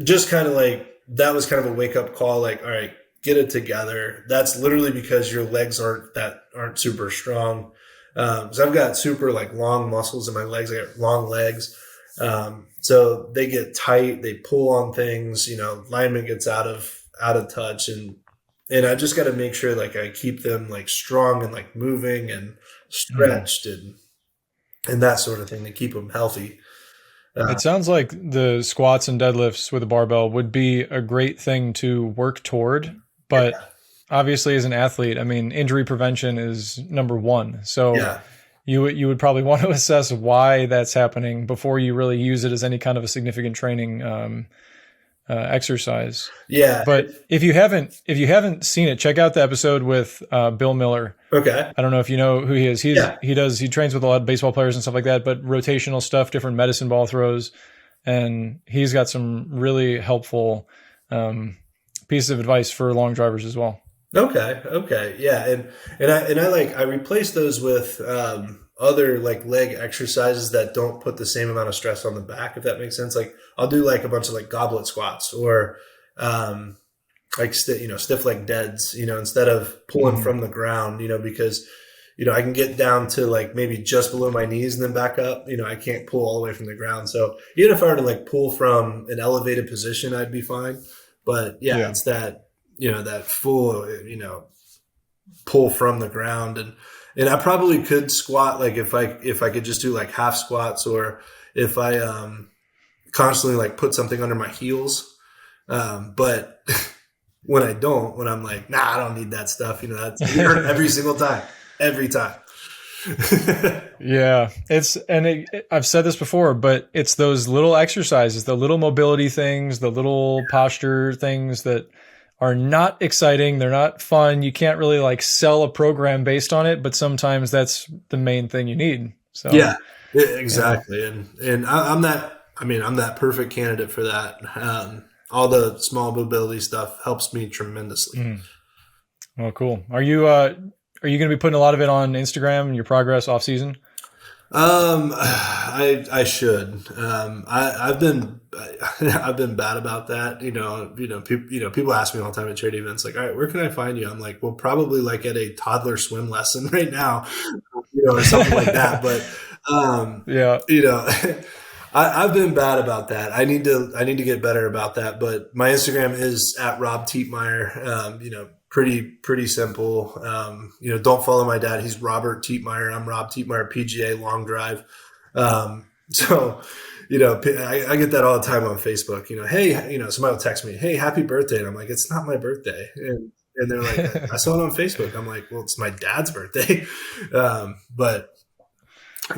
just kind of like, that was kind of a wake up call. Like, all right, get it together. That's literally because your legs aren't super strong. So I've got super like long muscles in my legs. I got long legs. So they get tight, they pull on things, alignment gets out of touch, and I just got to make sure like I keep them like strong and like moving and stretched and that sort of thing to keep them healthy. It sounds like the squats and deadlifts with a barbell would be a great thing to work toward, but obviously as an athlete, I mean, injury prevention is number one. So you would probably want to assess why that's happening before you really use it as any kind of a significant training exercise. Yeah. But if you haven't seen it, check out the episode with Bill Miller. Okay. I don't know if you know who he is. He trains with a lot of baseball players and stuff like that, but rotational stuff, different medicine ball throws. And he's got some really helpful pieces of advice for long drivers as well. Okay. Yeah. I replace those with other like leg exercises that don't put the same amount of stress on the back, if that makes sense. Like I'll do like a bunch of like goblet squats or stiff leg deads, instead of pulling from the ground, because I can get down to like maybe just below my knees and then back up. I can't pull all the way from the ground. So even if I were to like pull from an elevated position, I'd be fine. But it's that that full, pull from the ground. And I probably could squat, like if I could just do like half squats, or if I constantly like put something under my heels. But when I'm like, nah, I don't need that stuff. That's every single time, every time. Yeah, I've said this before, but it's those little exercises, the little mobility things, the little posture things that are not exciting. They're not fun. You can't really like sell a program based on it, but sometimes that's the main thing you need. So, Yeah, yeah. exactly. And I'm that. I mean, I'm that perfect candidate for that. All the small mobility stuff helps me tremendously. Mm. Well, cool. Are you going to be putting a lot of it on Instagram, your progress off season? I should. I've been I've been bad about that. People ask me all the time at charity events, like, all right, where can I find you? I'm like, well, probably like at a toddler swim lesson right now, or something like that. But Yeah. you know, I've been bad about that. I need to get better about that. But my Instagram is at Rob Tiettmeyer. Pretty simple. Don't follow my dad. He's Robert Tiettmeyer. I'm Rob Tiettmeyer, PGA Long Drive. So, I get that all the time on Facebook. Hey, somebody will text me, "Hey, happy birthday," and I'm like, "It's not my birthday," and they're like, "I saw it on Facebook." I'm like, "Well, it's my dad's birthday," but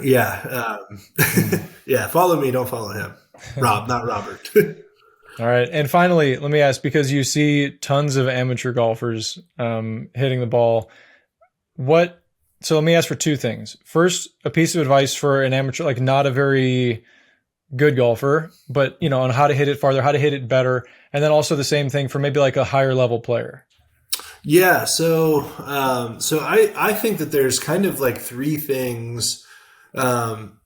yeah, Mm. yeah. Follow me, don't follow him. Rob, not Robert. All right. And finally, let me ask, because you see tons of amateur golfers hitting the ball, so let me ask for two things. First, a piece of advice for an amateur, like not a very good golfer, but on how to hit it farther, how to hit it better. And then also the same thing for maybe like a higher level player. Yeah, so I think that there's kind of like three things um,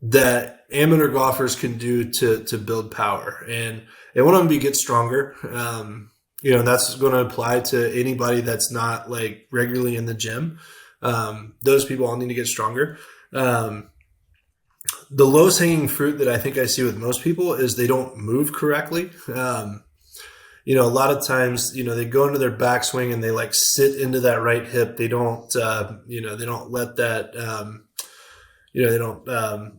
that amateur golfers can do to build power, and one of them be get stronger. That's going to apply to anybody that's not like regularly in the gym. Those people all need to get stronger. The lowest hanging fruit that I think I see with most people is they don't move correctly. A lot of times, they go into their backswing and they like sit into that right hip. They don't, they don't let that, they don't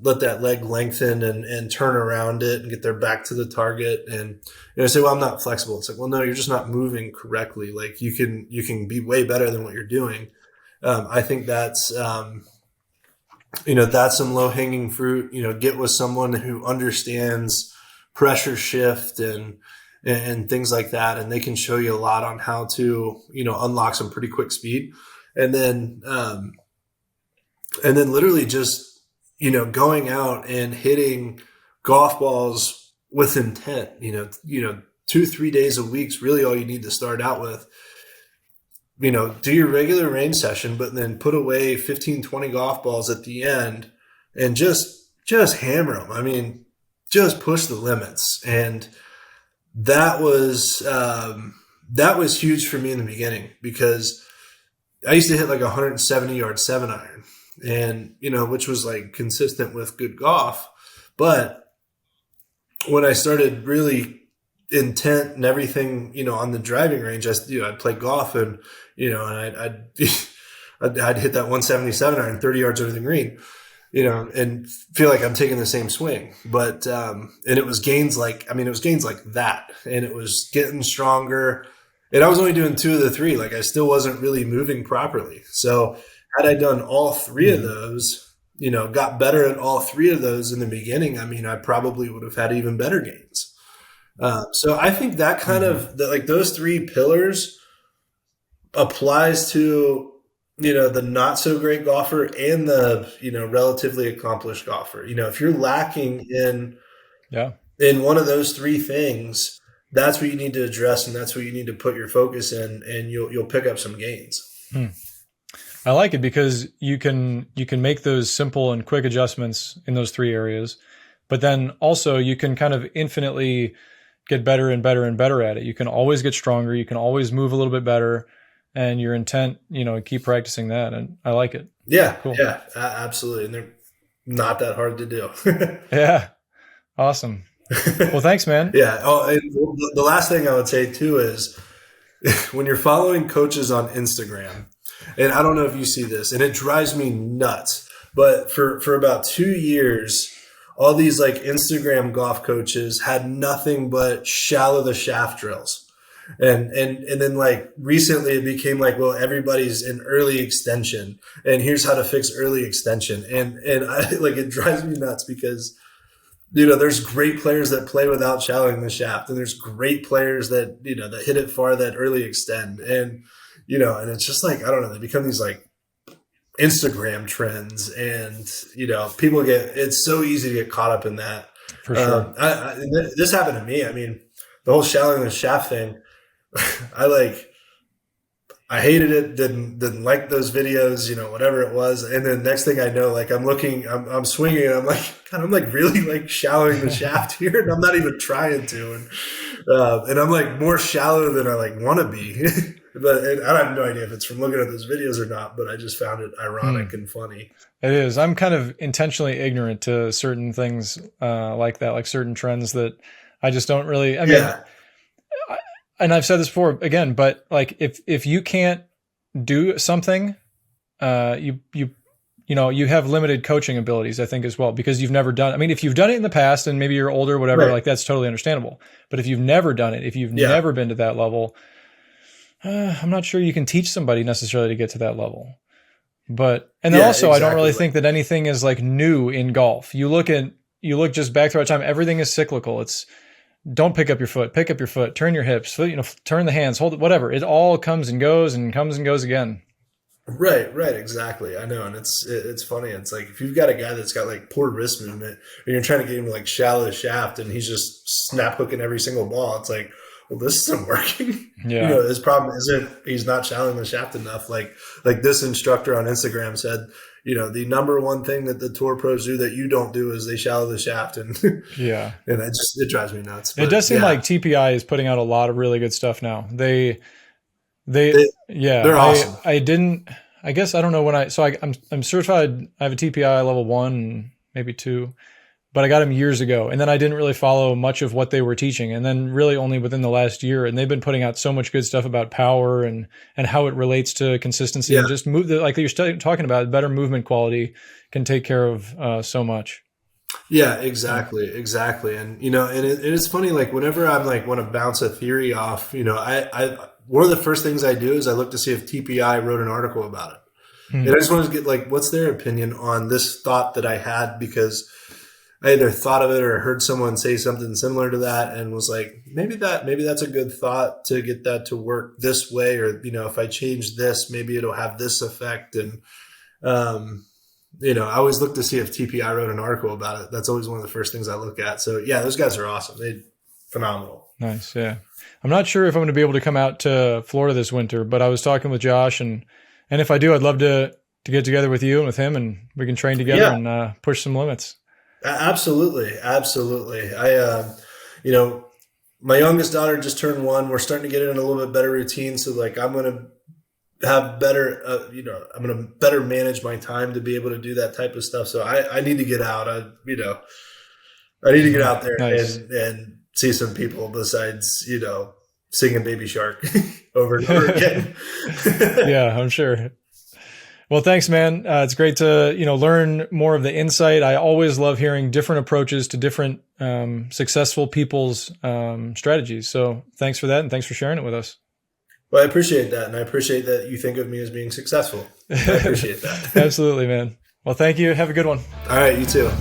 let that leg lengthen and turn around it and get their back to the target. And say, well, I'm not flexible. It's like, well, no, you're just not moving correctly. Like you can be way better than what you're doing. I think that's that's some low hanging fruit. Get with someone who understands pressure shift and things like that, and they can show you a lot on how to unlock some pretty quick speed, and then literally just going out and hitting golf balls with intent. 2-3 days a week's really all you need to start out with. Do your regular range session, but then put away 15-20 golf balls at the end and just hammer them. I mean, just push the limits. And that was huge for me in the beginning, because I used to hit like 170-yard 7-iron, and which was like consistent with good golf. But when I started really intent and everything, on the driving range, I'd play golf and I'd hit that 177 iron 30 yards over the green, and feel like I'm taking the same swing. But and it was gains like that, and it was getting stronger. And I was only doing 2 of the 3. Like I still wasn't really moving properly. So had I done all 3 of those, got better at all 3 of those in the beginning, I probably would have had even better gains. So I think that kind of like those 3 pillars applies to the not so great golfer and the relatively accomplished golfer. If you're lacking in one of those 3 things, that's what you need to address, and that's what you need to put your focus in, and you'll pick up some gains. I like it because you can make those simple and quick adjustments in those 3 areas, but then also you can kind of infinitely get better and better and better at it. You can always get stronger. You can always move a little bit better, and your intent, keep practicing that. And I like it. Yeah. Cool. Yeah, absolutely. And they're not that hard to do. Yeah. Awesome. Well, thanks, man. Yeah. Oh, and the last thing I would say too is when you're following coaches on Instagram, and I don't know if you see this, and it drives me nuts, but for about 2 years, all these like Instagram golf coaches had nothing but shallow the shaft drills. And then like recently it became like, well, everybody's in early extension and here's how to fix early extension. And I like, it drives me nuts because, there's great players that play without shallowing the shaft, and there's great players that, that hit it far, that early extend. And, and it's just like, I don't know, they become these like Instagram trends, and, people it's so easy to get caught up in that. For sure. This happened to me. I mean, the whole shallowing the shaft thing, I hated it, didn't like those videos, whatever it was. And then next thing I know, like I'm swinging and I'm like, God, I'm like really like shallowing the shaft here, and I'm not even trying to. And I'm like more shallow than I like want to be. But I have no idea if it's from looking at those videos or not, but I just found it ironic and funny. It is. I'm kind of intentionally ignorant to certain things like that, like certain trends that I just don't really, and I've said this before again, but like if you can't do something, you have limited coaching abilities, I think, as well, because you've never done. I mean, if you've done it in the past and maybe you're older, whatever, right, like that's totally understandable. But if you've never done it, if you've never been to that level, I'm not sure you can teach somebody necessarily to get to that level. But and then also, exactly. I don't really think that anything is like new in golf. You look just back throughout time, everything is cyclical. It's don't pick up your foot, turn your hips, turn the hands, hold it, whatever. It all comes and goes again. Right, exactly. I know, and it's funny. It's like if you've got a guy that's got like poor wrist movement, and you're trying to get him to like shallow the shaft, and he's just snap hooking every single ball. It's like, well, this isn't working. Yeah. His problem isn't he's not shallowing the shaft enough. Like this instructor on Instagram said, the number one thing that the tour pros do that you don't do is they shallow the shaft. And yeah, and it drives me nuts. But, it does seem like TPI is putting out a lot of really good stuff now. They're awesome. I guess I don't know when I'm certified. I have a TPI level 1, maybe 2, but I got them years ago. And then I didn't really follow much of what they were teaching. And then really only within the last year. And they've been putting out so much good stuff about power and how it relates to consistency and just like you're talking about, better movement quality can take care of so much. Yeah, exactly. And, and it's funny, like whenever I'm like, want to bounce a theory off, I one of the first things I do is I look to see if TPI wrote an article about it. And I just wanted to get like, what's their opinion on this thought that I had, because I either thought of it or heard someone say something similar to that and was like, maybe that's a good thought to get that to work this way. Or, if I change this, maybe it'll have this effect. And, I always look to see if TPI wrote an article about it. That's always one of the first things I look at. So yeah, those guys are awesome. They're phenomenal. Nice. Yeah. I'm not sure if I'm going to be able to come out to Florida this winter, but I was talking with Josh and if I do, I'd love to get together with you and with him, and we can train together and push some limits. Absolutely. I, my youngest daughter just turned 1. We're starting to get in a little bit better routine. So like, I'm going to have better, I'm going to better manage my time to be able to do that type of stuff. So I need to get out. I need to get out there and see some people besides, singing Baby Shark over and over again. Yeah, I'm sure. Well, thanks, man. It's great to, learn more of the insight. I always love hearing different approaches to different successful people's strategies. So thanks for that. And thanks for sharing it with us. Well, I appreciate that. And I appreciate that you think of me as being successful. I appreciate that. Absolutely, man. Well, thank you. Have a good one. All right. You too.